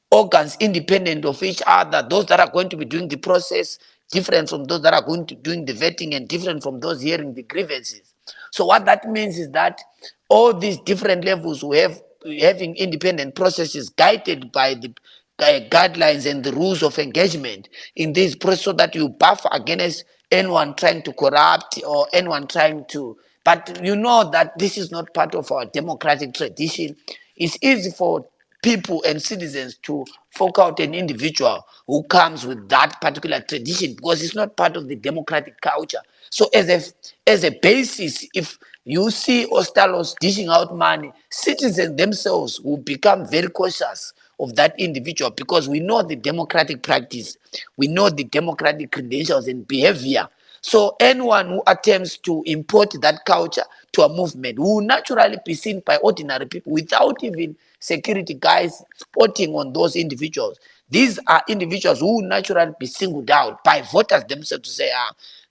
organs independent of each other, those that are going to be doing the process different from those that are going to doing the vetting, and different from those hearing the grievances. So what that means is that all these different levels we have having independent processes guided by the guidelines and the rules of engagement in this process, so that you buffer against anyone trying to corrupt or anyone trying to. But you know that this is not part of our democratic tradition. It's easy for people and citizens to fork out an individual who comes with that particular tradition, because it's not part of the democratic culture. So as a basis, if you see Ostallos dishing out money, citizens themselves will become very cautious of that individual, because we know the democratic practice, we know the democratic credentials and behavior. So anyone who attempts to import that culture to a movement will naturally be seen by ordinary people without even security guys spotting on those individuals. These are individuals who will naturally be singled out by voters themselves to say,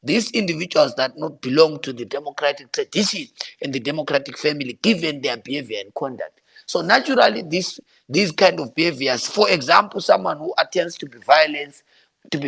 these individuals that not belong to the democratic tradition and the democratic family, given their behavior and conduct. So naturally, these kind of behaviors, for example, someone who attempts to be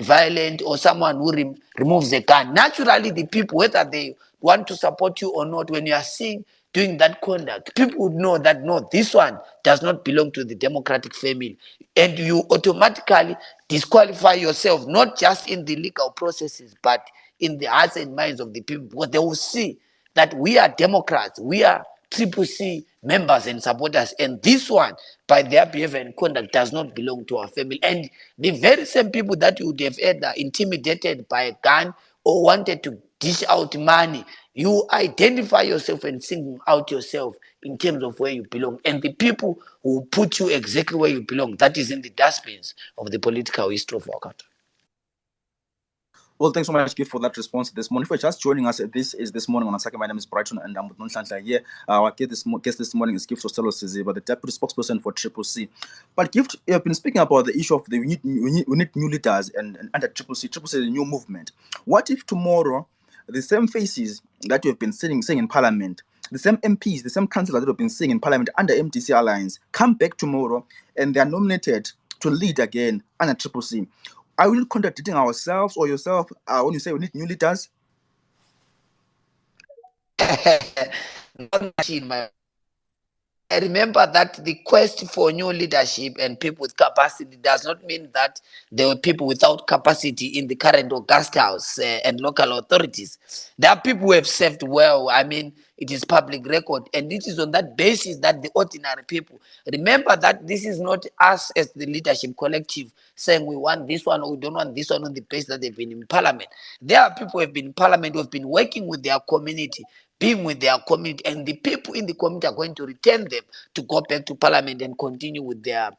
violent, or someone who removes a gun. Naturally, the people, whether they want to support you or not, when you are seeing doing that conduct, people would know that no, this one does not belong to the democratic family, and you automatically disqualify yourself, not just in the legal processes, but in the hearts and minds of the people, because they will see that we are Democrats, we are Triple C members and supporters, and this one, by their behavior and conduct, does not belong to our family. And the very same people that you would have either intimidated by a gun or wanted to dish out money, you identify yourself and single out yourself in terms of where you belong. And the people who put you exactly where you belong, that is in the dustbins of the political history of our country. Well, thanks so much, Gift, for that response this morning. If you're just joining us, this morning on Asaka. My name is Brighton, and I'm with Nonhlanhla here. Our guest this morning is Gift Ostallos Siziba, the deputy spokesperson for Triple C. But Gift, you have been speaking about the issue of we need new leaders and under Triple C. Triple C is a new movement. What if tomorrow the same faces that you have been saying in Parliament, the same MPs, the same councillors that have been saying in Parliament under MDC Alliance, come back tomorrow and they are nominated to lead again under Triple C? Are we contradicting ourselves or yourself when you say we need new leaders? Not machine, my. I remember that the quest for new leadership and people with capacity does not mean that there were people without capacity in the current August House and local authorities. There are people who have served well. I mean, it is public record, and it is on that basis that the ordinary people remember that this is not us as the leadership collective saying we want this one or we don't want this one on the basis that they've been in Parliament. There are people who have been in Parliament who have been working with their community, being with their community, and the people in the community are going to return them to go back to parliament and continue with their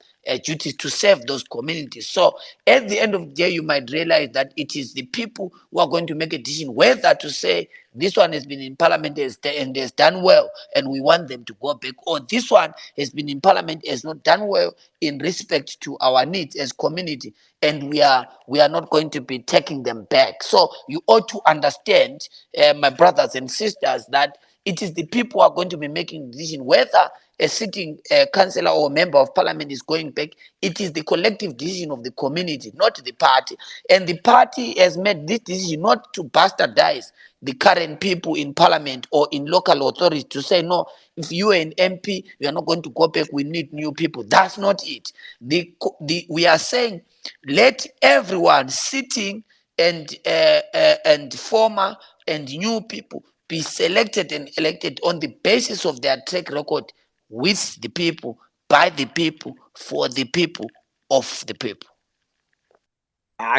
duties to serve those communities. So at the end of the day, you might realize that it is the people who are going to make a decision whether to say this one has been in parliament and has done well and we want them to go back, or this one has been in parliament, has not done well in respect to our needs as community, and we are not going to be taking them back. So you ought to understand, my brothers and sisters, that it is the people who are going to be making the decision whether a sitting councillor or member of parliament is going back. It is the collective decision of the community, not the party. And the party has made this decision not to bastardize the current people in parliament or in local authorities to say, no, if you are an MP, you are not going to go back, we need new people. That's not it. We are saying let everyone sitting and former and new people be selected and elected on the basis of their track record with the people, by the people, for the people, of the people.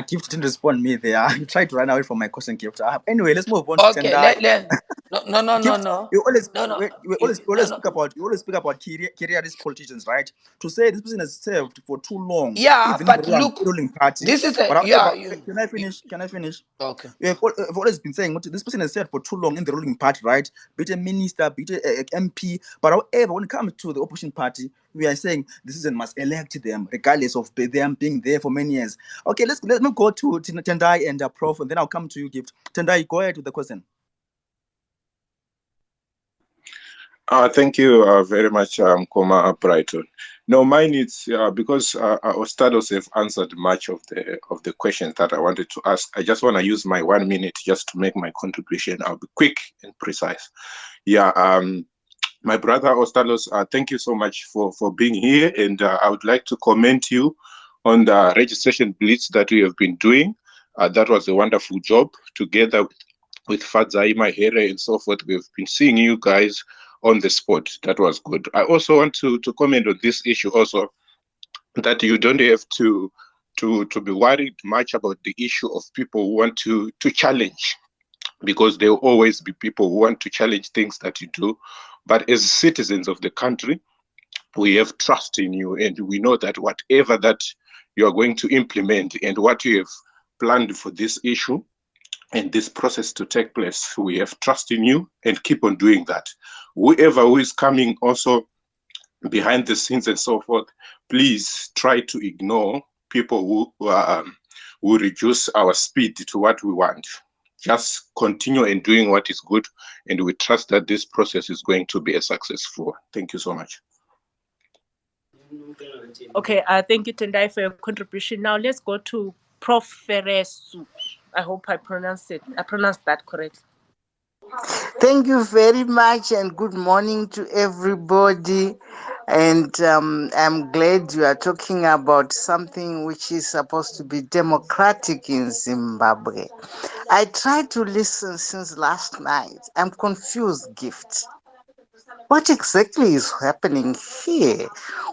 Gift didn't respond me there. I tried to run away from my question, Gift. Anyway, let's move on to Okay, Tendai. no. You always, No, no. we always speak about careerist politicians, right? To say this person has served for too long, Yeah, even in the but look, ruling party. this is But a, yeah, however, can I finish? Can I finish? okay. We've always been saying this person has served for too long in the ruling party, right? Be it a minister, be it a MP. But however, when it comes to the opposition party, we are saying the citizen must elect them, regardless of them being there for many years. Okay, let me go to Tendai and Prof, and then I'll come to you, Gift. Tendai, go ahead with the question. Thank you very much, Koma Brighton. No, mine is because Ostallos have answered much of the questions that I wanted to ask. I just want to use my 1 minute just to make my contribution. I'll be quick and precise. Yeah, my brother Ostallos, thank you so much for being here, and I would like to commend you on the registration blitz that you have been doing. That was a wonderful job together with Fadzai Mahere and so forth. We've been seeing you guys on the spot. That was good. I also want to comment on this issue also, that you don't have to be worried much about the issue of people who want to challenge, because there will always be people who want to challenge things that you do. But as citizens of the country, we have trust in you, and we know that whatever that you are going to implement and what you have planned for this issue and this process to take place, we have trust in you, and keep on doing that. Whoever who is coming also behind the scenes and so forth, please try to ignore people who reduce our speed to what we want. Just continue in doing what is good, and we trust that this process is going to be a successful. Thank you so much. Okay, thank you, Tendai, for your contribution. Now let's go to Prof. Feresu. I hope I pronounced that correctly. Thank you very much, and good morning to everybody. And I'm glad you are talking about something which is supposed to be democratic in Zimbabwe. I tried to listen since last night. I'm confused, Gift. What exactly is happening here?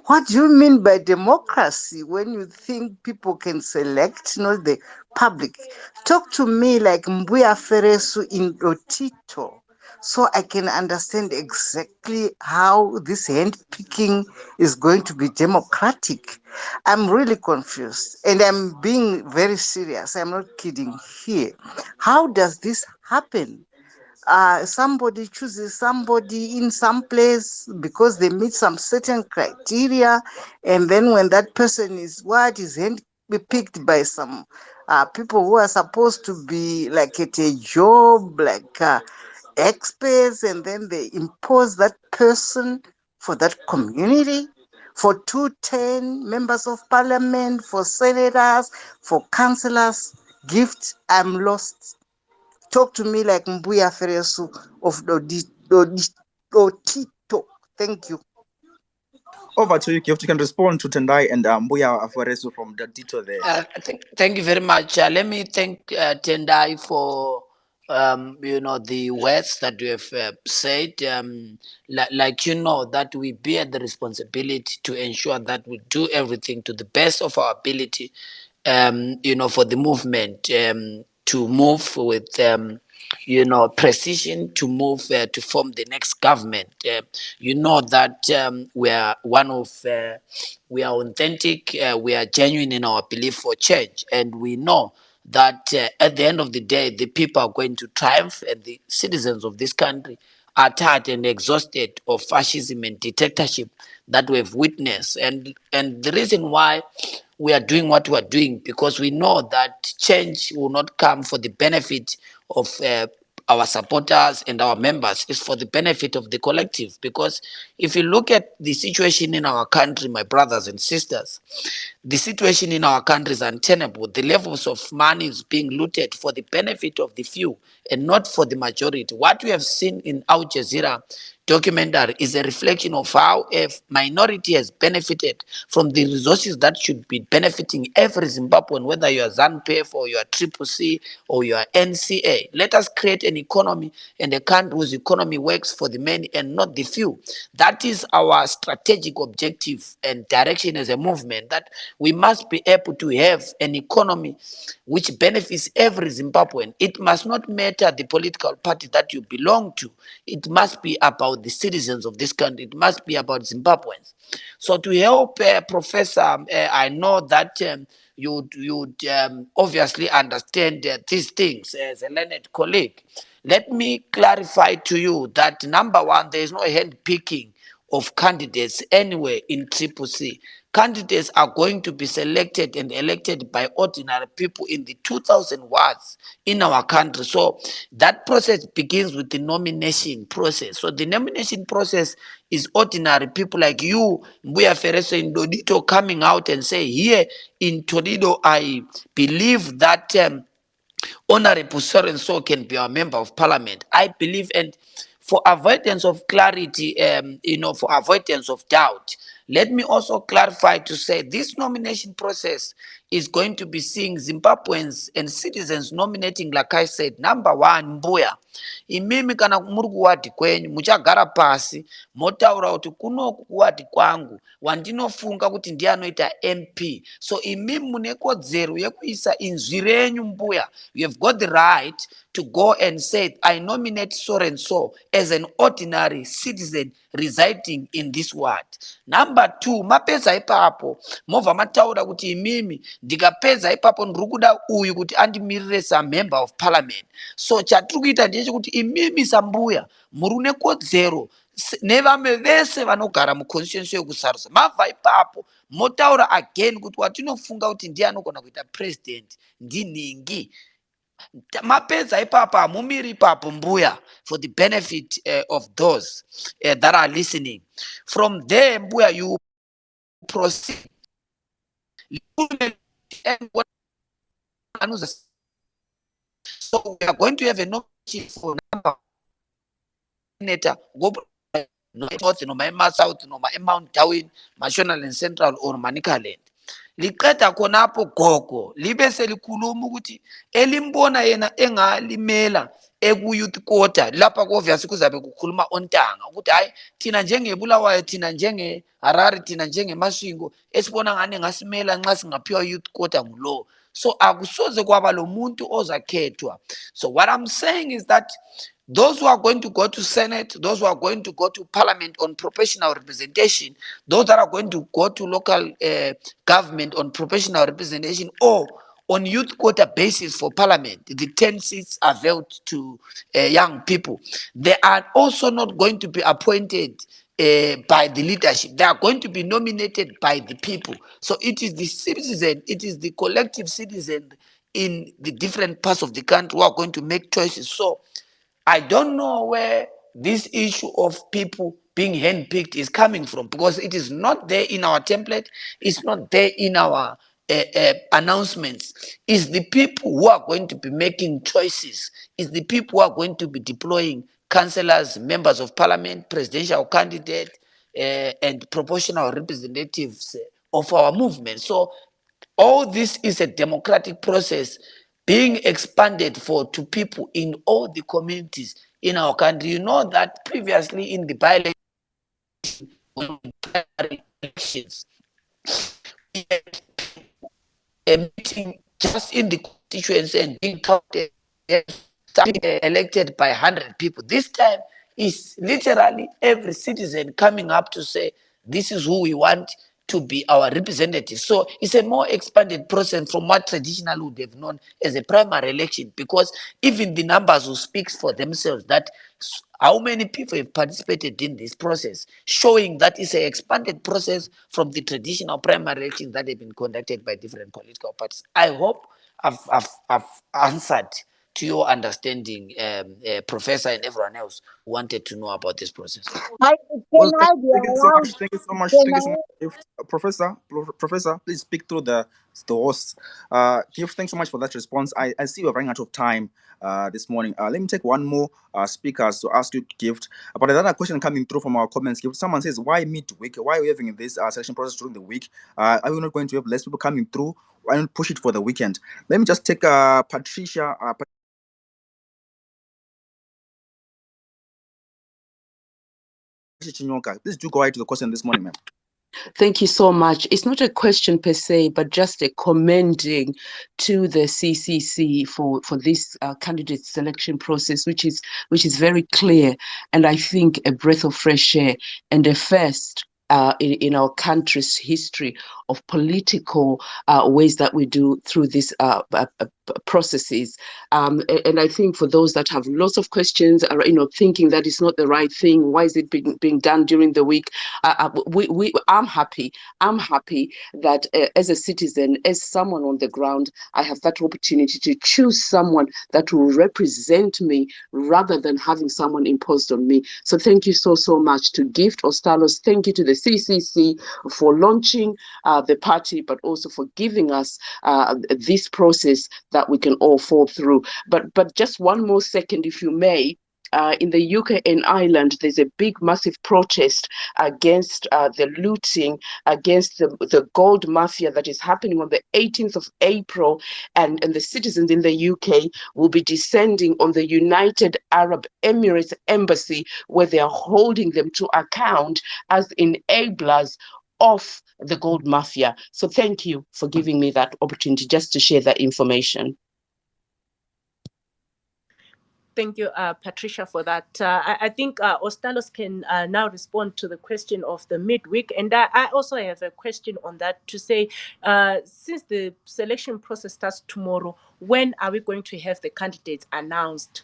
What do you mean by democracy when you think people can select, not the public? Talk to me like Mbuya Feresu in Otito, so I can understand exactly how this handpicking is going to be democratic. I'm really confused, and I'm being very serious. I'm not kidding here. How does this happen? Somebody chooses somebody in some place because they meet some certain criteria, and then when that person is handpicked by some people who are supposed to be like at a job, like experts, and then they impose that person for that community, for 210 members of parliament, for senators, for councillors. Gift, I'm lost. Talk to me like Mbuya Feresu of Otito. Thank you. Over to you, Gift. You can respond to Tendai and Mbuya Feresu from the Dito there. Thank you very much. Let me thank Tendai for the words that you have said. That we bear the responsibility to ensure that we do everything to the best of our ability. For the movement to move with precision to move to form the next government. You know that we are authentic, we are genuine in our belief for change, and we know that at the end of the day, the people are going to triumph, and the citizens of this country are tired and exhausted of fascism and dictatorship that we've witnessed. And the reason why we are doing what we are doing, because we know that change will not come for the benefit of our supporters and our members. It's for the benefit of the collective. Because if you look at the situation in our country, my brothers and sisters, the situation in our country is untenable. The levels of money is being looted for the benefit of the few and not for the majority. What we have seen in Al Jazeera documentary is a reflection of how a minority has benefited from the resources that should be benefiting every Zimbabwean, whether you are ZANPF or you are CCC or you are NCA. Let us create an economy and a country whose economy works for the many and not the few. That is our strategic objective and direction as a movement, that we must be able to have an economy which benefits every Zimbabwean. It must not matter the political party that you belong to. It must be about the citizens of this country. It must be about Zimbabweans. So to help Professor, I know that you obviously understand these things as a learned colleague. Let me clarify to you that number one, there is no hand picking of candidates anywhere in CCC. Candidates are going to be selected and elected by ordinary people in the 2,000 wards in our country. So that process begins with the nomination process. So the nomination process is ordinary people like you, Mbuya Ferreso in Dodito, coming out and say, here in Toledo, I believe that Honorable Soren So can be a member of parliament. I believe, and for avoidance of clarity, for avoidance of doubt, let me also clarify to say this nomination process is going to be seeing Zimbabweans and citizens nominating, like I said, number one, Mbuya. Imimi kana muri kuwadi kwenyu muchagara pasi motaura kuti kunoku kuwadi kwangu wandinofunga kuti ndiye anoita MP. So imimi mune kodzero yekuisa inzwi renyu Mbuya. You have got the right to go and say, I nominate so and so as an ordinary citizen residing in this ward. Number two, mapedza ipapo mobva mataura kuti imimi ndikapedza ipapo ndiri kuda uyu kuti andimirire samember of parliament. So chatiri kuita ndechekuti imimi sambuya muri nekodzero nevamwe vese vanogara muconstituency yekusarusa. Mabva ipapo motaura again kuti watinofunga kuti ndiye anogona kuita president ndinhingi. Mapedza ipapo hamumiri ipapo Mbuya, for the benefit of those that are listening. From there, Mbuya, you proceed. So we are going to have a nomination for number senator, North, South, Mount Darwin, National and Central or Manicaland. Liqeda khonapo gogo libe selikhuluma ukuthi elimbona yena engalimela eku-youth quarter lapha obviously kuzabe kukhuluma ontanga ukuthi hayi thina njengebulawayo, thina njenge-Harare, thina njengeMasvingo esibona ngane ngasimela nxa singaphiwa youth quarter ngulo. So akusoze kwaba lo muntu ozakhethwa. So what I'm saying is that those who are going to go to Senate, those who are going to go to Parliament on proportional representation, those that are going to go to local government on proportional representation, or on youth quota basis for Parliament, the 10 seats are availed to young people. They are also not going to be appointed by the leadership. They are going to be nominated by the people. So it is the citizen, it is the collective citizen in the different parts of the country who are going to make choices. So I don't know where this issue of people being handpicked is coming from, because it is not there in our template. It's not there in our announcements. It's the people who are going to be making choices. It's the people who are going to be deploying councillors, members of parliament, presidential candidate, and proportional representatives of our movement. So all this is a democratic process being expanded to people in all the communities in our country. You know that previously in the by-elections, we had a meeting just in the constituency and being counted elected by 100 people. This time is literally every citizen coming up to say, this is who we want to be our representatives. So it's a more expanded process from what traditionally would have known as a primary election, because even the numbers will speak for themselves, that how many people have participated in this process, showing that it's an expanded process from the traditional primary elections that have been conducted by different political parties. I hope I've answered to your understanding, Professor and everyone else who wanted to know about this process. Well, Can I be thank you so allowed? much. Thank you so much. Can Thank you so I? much. Professor, please speak through the host. Gift, thanks so much for that response. I see we're running out of time this morning. Let me take one more speakers to ask you, Gift. But another question coming through from our comments, Gift. Someone says, why midweek? Why are we having this selection process during the week? Are we not going to have less people coming through? Why not push it for the weekend? Let me just take Patricia. Please do go ahead to the question this morning, ma'am. Thank you so much. It's not a question per se, but just a commending to the CCC for this candidate selection process, which is very clear, and I think a breath of fresh air and a first in our country's history of political ways that we do through these processes. And I think for those that have lots of questions, thinking that it's not the right thing, why is it being done during the week? I'm happy. I'm happy that as a citizen, as someone on the ground, I have that opportunity to choose someone that will represent me rather than having someone imposed on me. So thank you so much to Gift Ostallos. Thank you to the CCC for launching the party, but also for giving us this process that we can all fall through. But just one more second, if you may. In the UK and Ireland, there's a big, massive protest against the looting, against the gold mafia that is happening on the 18th of April. And the citizens in the UK will be descending on the United Arab Emirates embassy, where they are holding them to account as enablers of the gold mafia. So thank you for giving me that opportunity just to share that information. Thank you, Patricia, for that. I think Ostallos can now respond to the question of the midweek. And I also have a question on that to say, since the selection process starts tomorrow, when are we going to have the candidates announced?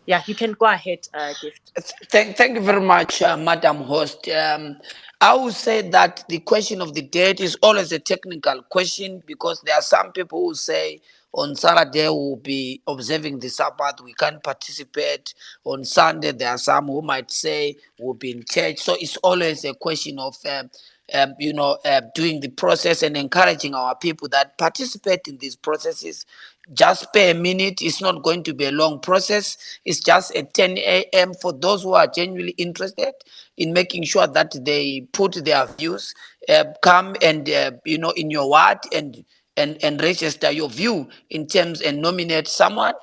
Yeah, you can go ahead, Gift. Thank you very much, Madam Host. I would say that the question of the date is always a technical question, because there are some people who say on Saturday we'll be observing the Sabbath, we can't participate. On Sunday, there are some who might say we'll be in church. So it's always a question of doing the process and encouraging our people that participate in these processes. Just pay a minute. It's not going to be a long process. It's just at 10 a.m. for those who are genuinely interested in making sure that they put their views, come and in your ward and register your view in terms and nominate someone.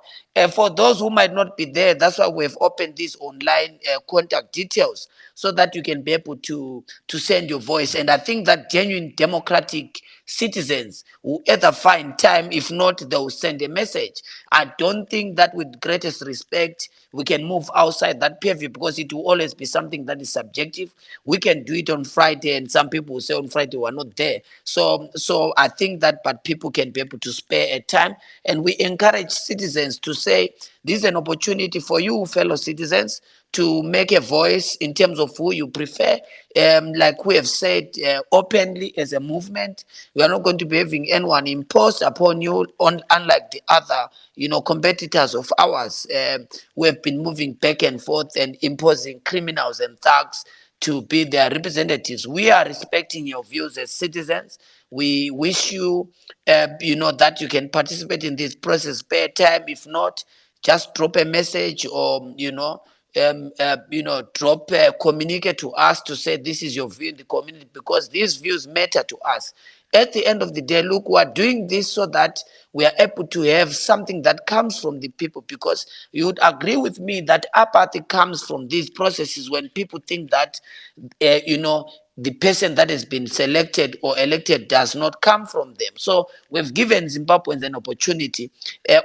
For those who might not be there, that's why we've opened these online contact details, so that you can be able to send your voice. And I think that genuine democratic citizens will either find time, if not, they'll send a message. I don't think that, with greatest respect, we can move outside that purview, because it will always be something that is subjective. We can do it on Friday, and some people will say on Friday we're not there. So I think that, but people can be able to spare a time, and we encourage citizens to say this is an opportunity for you, fellow citizens, to make a voice in terms of who you prefer. Like we have said, openly as a movement, we are not going to be having anyone imposed upon you, unlike the other, competitors of ours. We have been moving back and forth and imposing criminals and thugs to be their representatives. We are respecting your views as citizens. We wish you, that you can participate in this process, spare time. If not, just drop a message, or drop a communicate to us to say this is your view in the community, because these views matter to us. At the end of the day, look, we're doing this so that we are able to have something that comes from the people, because you would agree with me that apathy comes from these processes when people think that, the person that has been selected or elected does not come from them. So we've given Zimbabweans an opportunity.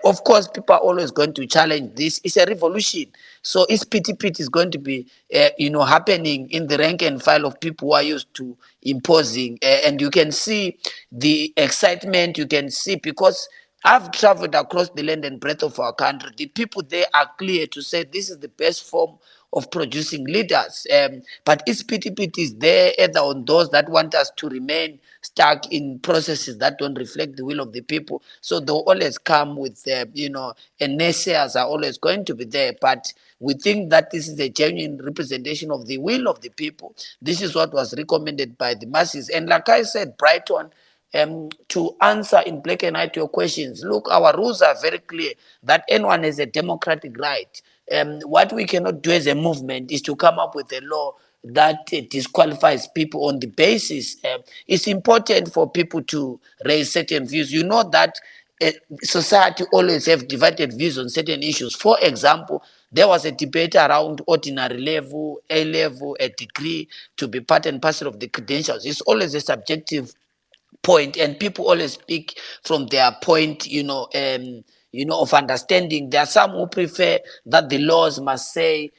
Of course, people are always going to challenge this. It's a revolution. So it's pity is going to be, happening in the rank and file of people who are used to imposing. And you can see the excitement, you can see, because I've traveled across the length and breadth of our country. The people there are clear to say this is the best form of producing leaders. But its pity is there either on those that want us to remain stuck in processes that don't reflect the will of the people. So they'll always come with, and naysayers are always going to be there. But we think that this is a genuine representation of the will of the people. This is what was recommended by the masses. And like I said, Brighton, to answer in black and white your questions, look, our rules are very clear that anyone has a democratic right. What we cannot do as a movement is to come up with a law that disqualifies people on the basis. It's important for people to raise certain views. You know that society always have divided views on certain issues. For example, there was a debate around ordinary level, A level, a degree to be part and parcel of the credentials. It's always a subjective point, and people always speak from their point, of understanding. There are some who prefer that the laws must say,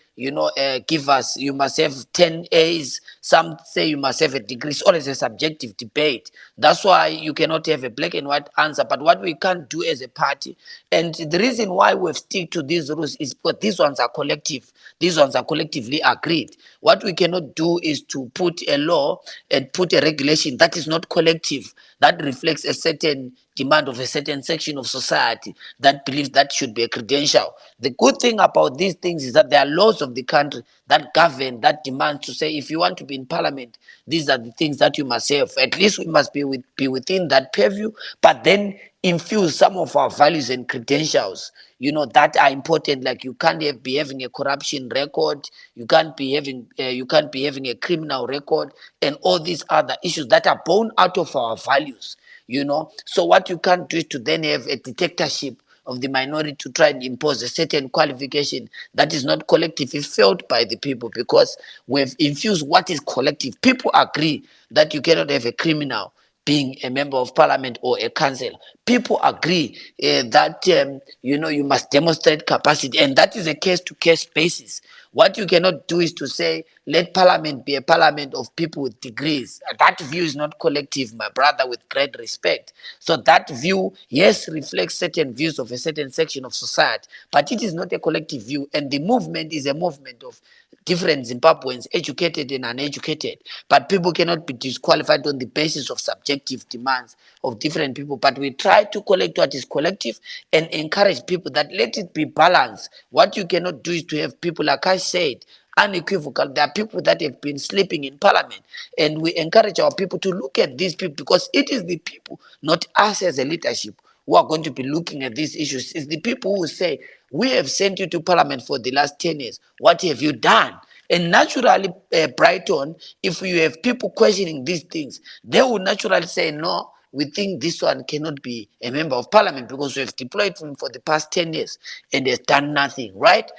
give us, you must have 10 A's. Some say you must have a degree. It's always a subjective debate. That's why you cannot have a black and white answer. But what we can't do as a party, and the reason why we've stick to these rules is because these ones are collective. These ones are collectively agreed. What we cannot do is to put a law and put a regulation that is not collective, that reflects a certain demand of a certain section of society that believes that should be a credential. The good thing about these things is that there are laws of the country that govern, that demand to say, if you want to be in parliament, these are the things that you must have. At least we must be within that purview, but then infuse some of our values and credentials, that are important. Like you can't be having a corruption record, you can't be having a criminal record, and all these other issues that are born out of our values. So what you can't do is to then have a dictatorship of the minority to try and impose a certain qualification that is not collective, is felt by the people, because we've infused what is collective. People agree that you cannot have a criminal being a member of parliament or a council. People agree that you must demonstrate capacity, and that is a case-to-case basis. What you cannot do is to say, let parliament be a parliament of people with degrees. That view is not collective, my brother, with great respect. So that view, yes, reflects certain views of a certain section of society, but it is not a collective view. And the movement is a movement of different Zimbabweans, educated and uneducated. But people cannot be disqualified on the basis of subjective demands of different people. But we try to collect what is collective and encourage people that let it be balanced. What you cannot do is to have people, like I said, unequivocal. There are people that have been sleeping in parliament, and we encourage our people to look at these people, because it is the people, not us as a leadership, who are going to be looking at these issues. It's the people who say, we have sent you to parliament for the last 10 years. What have you done? And naturally, Brighton, if you have people questioning these things, they will naturally say, no, we think this one cannot be a member of parliament because we have deployed him for the past 10 years and has done nothing, right?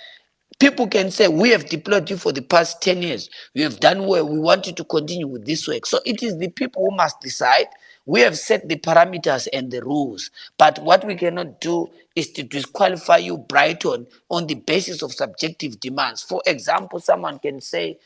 People can say, we have deployed you for the past 10 years. You have done well. We want you to continue with this work. So it is the people who must decide. We have set the parameters and the rules. But what we cannot do is to disqualify you, Brighton, on the basis of subjective demands. For example, someone can say,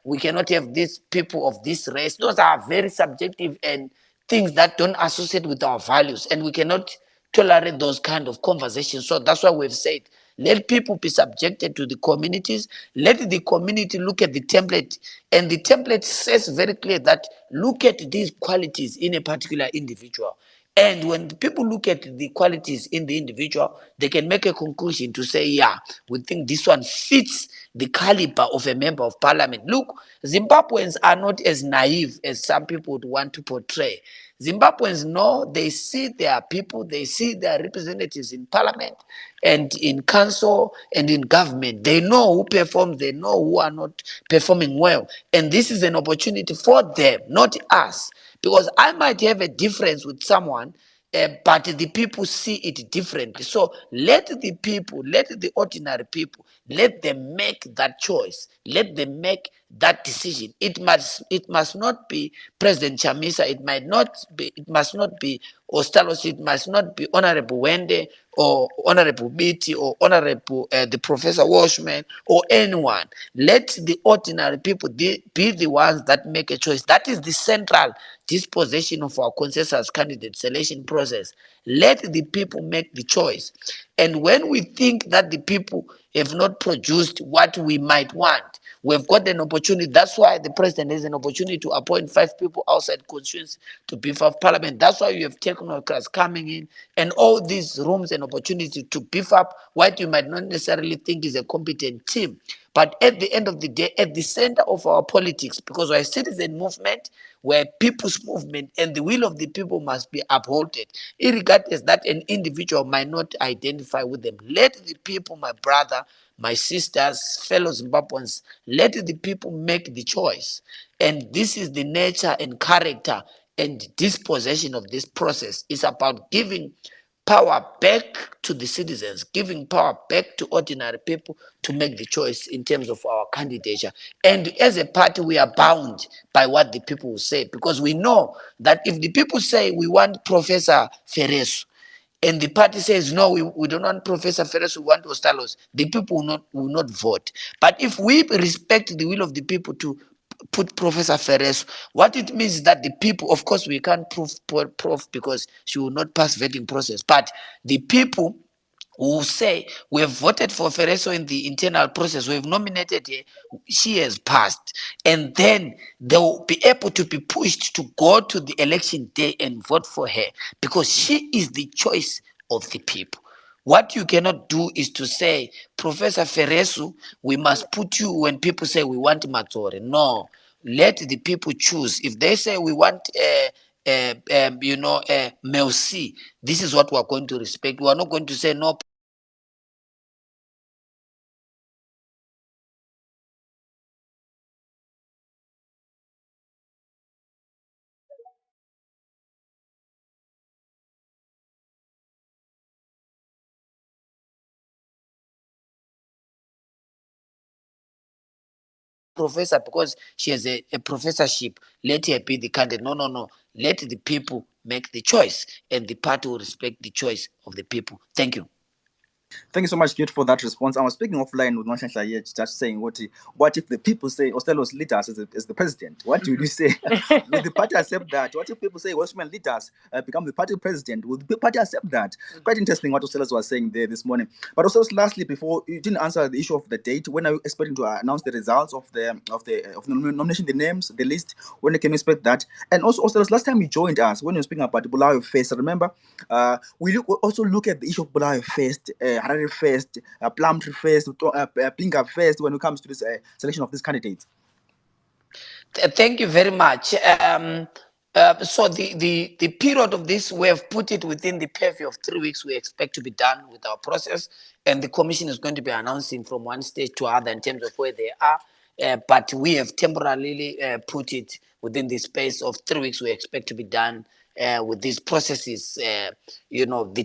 we cannot have these people of this race. Those are very subjective and things that don't associate with our values. And we cannot tolerate those kind of conversations. So that's why we've said, let people be subjected to the communities. Let the community look at the template. And the template says very clear that look at these qualities in a particular individual. And when the people look at the qualities in the individual, they can make a conclusion to say, yeah, we think this one fits the caliber of a member of parliament. Look, Zimbabweans are not as naive as some people would want to portray. Zimbabweans know, they see their people, they see their representatives in parliament and in council and in government. They know who performs, they know who are not performing well. And this is an opportunity for them, not us. Because I might have a difference with someone, but the people see it differently. So let the people, let the ordinary people, let them make that choice. Let them make that decision. It must not be President Chamisa. It must not be Ostallos. It must not be Honorable Wende or Honorable Beatty or Honorable the Professor Washman or anyone. Let the ordinary people be the ones that make a choice. That is the central disposition of our consensus candidate selection process. Let the people make the choice. And when we think that the people have not produced what we might want, we've got an opportunity. That's why the president has an opportunity to appoint 5 people outside constituency to beef up parliament. That's why you have technocrats coming in and all these rooms and opportunity to beef up what you might not necessarily think is a competent team. But at the end of the day, at the center of our politics, because we're a citizen movement, we're a people's movement, and the will of the people must be upholded, irregardless that an individual might not identify with them. Let the people, my brother, my sisters, fellow Zimbabweans, let the people make the choice. And this is the nature and character and disposition of this process. It's about giving power back to the citizens, giving power back to ordinary people to make the choice in terms of our candidature. And as a party, we are bound by what the people will say, because we know that if the people say we want Professor Ferresu, and the party says no, we don't want Professor Ferresu, we want Ostallos, the people will not vote. But if we respect the will of the people to put Professor Ferresu, what it means is that the people, of course, we can't prove Prof because she will not pass vetting process, but the people who say we have voted for Ferreso in the internal process, we have nominated her, she has passed, and then they will be able to be pushed to go to the election day and vote for her because she is the choice of the people. What you cannot do is to say, Professor Ferresu, we must put you when people say we want Matsore. No, let the people choose. If they say we want Melcy, this is what we are going to respect. We are not going to say no. Professor because she has a professorship, let her be the candidate. No, no, no. Let the people make the choice, and the party will respect the choice of the people. Thank you. Thank you so much, Kate, for that response. I was speaking offline with Nwanshanhla here, just saying, what if the people say Ostallos lead us as the president? What do you say? Will the party accept that? What if people say Washman lead us become the party president? Will the party accept that? Quite interesting what Ostallos was saying there this morning. But also, lastly, before you didn't answer the issue of the date, when are you expecting to announce the results of the nomination, the names, the list? When can you expect that? And also, Ostallos, last time you joined us when you were speaking about the Bulawayo Fest, remember, we also look at the issue of Bulawayo Fest, Harare Fest, Plumtree Fest, Pinga Fest when it comes to this selection of these candidates. Thank you very much. So the period of this, we have put it within the purview of 3 weeks. We expect to be done with our process, and the commission is going to be announcing from one stage to other in terms of where they are. But we have temporarily put it within the space of 3 weeks. We expect to be done with these processes. The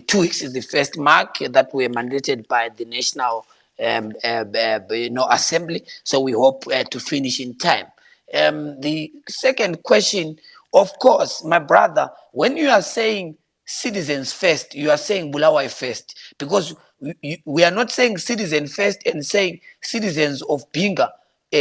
2 weeks is the first mark that we are mandated by the National Assembly. So we hope to finish in time. The second question, of course, my brother, when you are saying citizens first, you are saying Bulawayo first, because we are not saying citizen first and saying citizens of Binga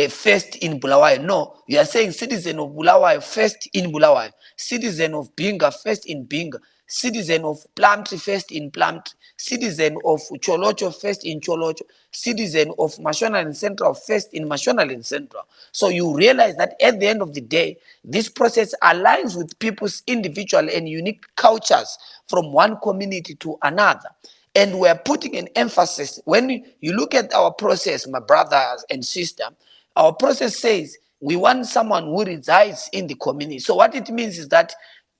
first in Bulawayo. No, you are saying citizen of Bulawayo first in Bulawayo, citizen of Binga first in Binga, citizen of Plumtree first in Plumtree, citizen of Cholocho first in Cholocho, citizen of Mashonaland Central first in Mashonaland Central. So you realize that at the end of the day, this process aligns with people's individual and unique cultures from one community to another. And we're putting an emphasis. When you look at our process, my brothers and sisters, our process says we want someone who resides in the community. So what it means is that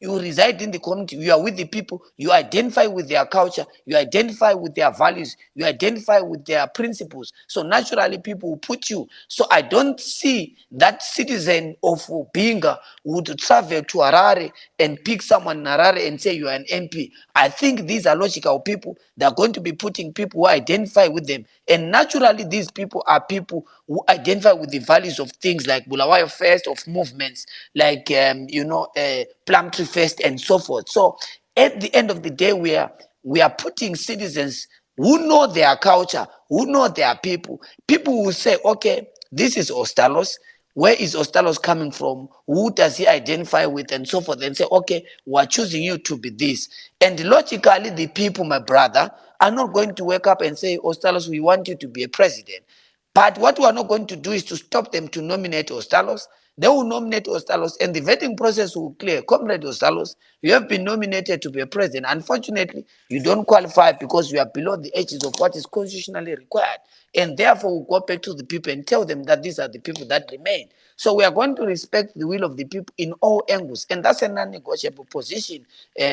you reside in the community, you are with the people, you identify with their culture, you identify with their values, you identify with their principles. So naturally, people will put you. So I don't see that citizen of Binga would travel to Harare and pick someone in Harare and say you are an MP. I think these are logical people. They're going to be putting people who identify with them. And naturally, these people are people who identify with the values of things like Bulawayo First, of movements like, Plum Tree First, and so forth. So at the end of the day, we are putting citizens who know their culture, who know their people. People will say, okay, this is Ostallos. Where is Ostallos coming from? Who does he identify with? And so forth. And say, okay, we're choosing you to be this. And logically, the people, my brother, are not going to wake up and say, Ostallos, we want you to be a president. But what we are not going to do is to stop them to nominate Ostallos. They will nominate Ostallos, and the vetting process will clear. Comrade Ostallos, you have been nominated to be a president. Unfortunately, you don't qualify because you are below the ages of what is constitutionally required. And therefore, we'll go back to the people and tell them that these are the people that remain. So we are going to respect the will of the people in all angles. And that's a non-negotiable position,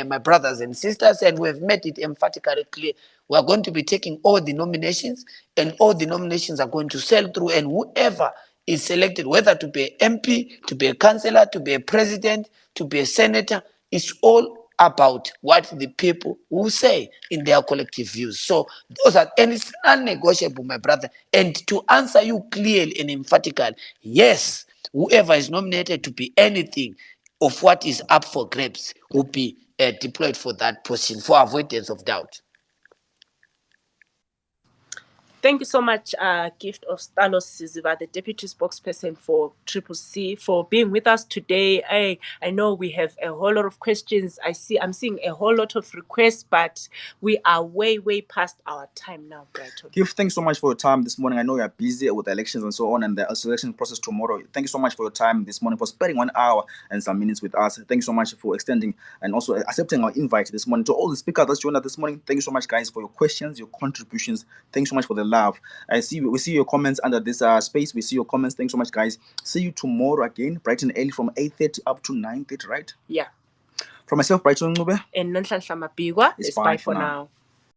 my brothers and sisters, and we have made it emphatically clear. We are going to be taking all the nominations, and all the nominations are going to sail through, and whoever is selected, whether to be an MP, to be a councillor, to be a president, to be a senator, it's all about what the people will say in their collective views. So those are, and it's non-negotiable, my brother. And to answer you clearly and emphatically, yes, whoever is nominated to be anything of what is up for grabs will be deployed for that position for avoidance of doubt. Thank you so much, Gift of Ostallos Siziba, the Deputy Spokesperson for CCC, for being with us today. I know we have a whole lot of questions. I'm seeing a whole lot of requests, but we are way past our time now, Brighton. Gift, thanks so much for your time this morning. I know you are busy with elections and so on, and the selection process tomorrow. Thank you so much for your time this morning, for spending 1 hour and some minutes with us. Thank you so much for extending and also accepting our invite this morning. To all the speakers that joined us this morning, thank you so much, guys, for your questions, your contributions. Thank you so much for the love. We see your comments under this space. We see your comments. Thanks so much, guys. See you tomorrow again, bright and early, from 8:30 up to 9:30, right? Yeah. From myself, Brighton Ngube. And Nanhlanhla Mapigwa, it's bye for now.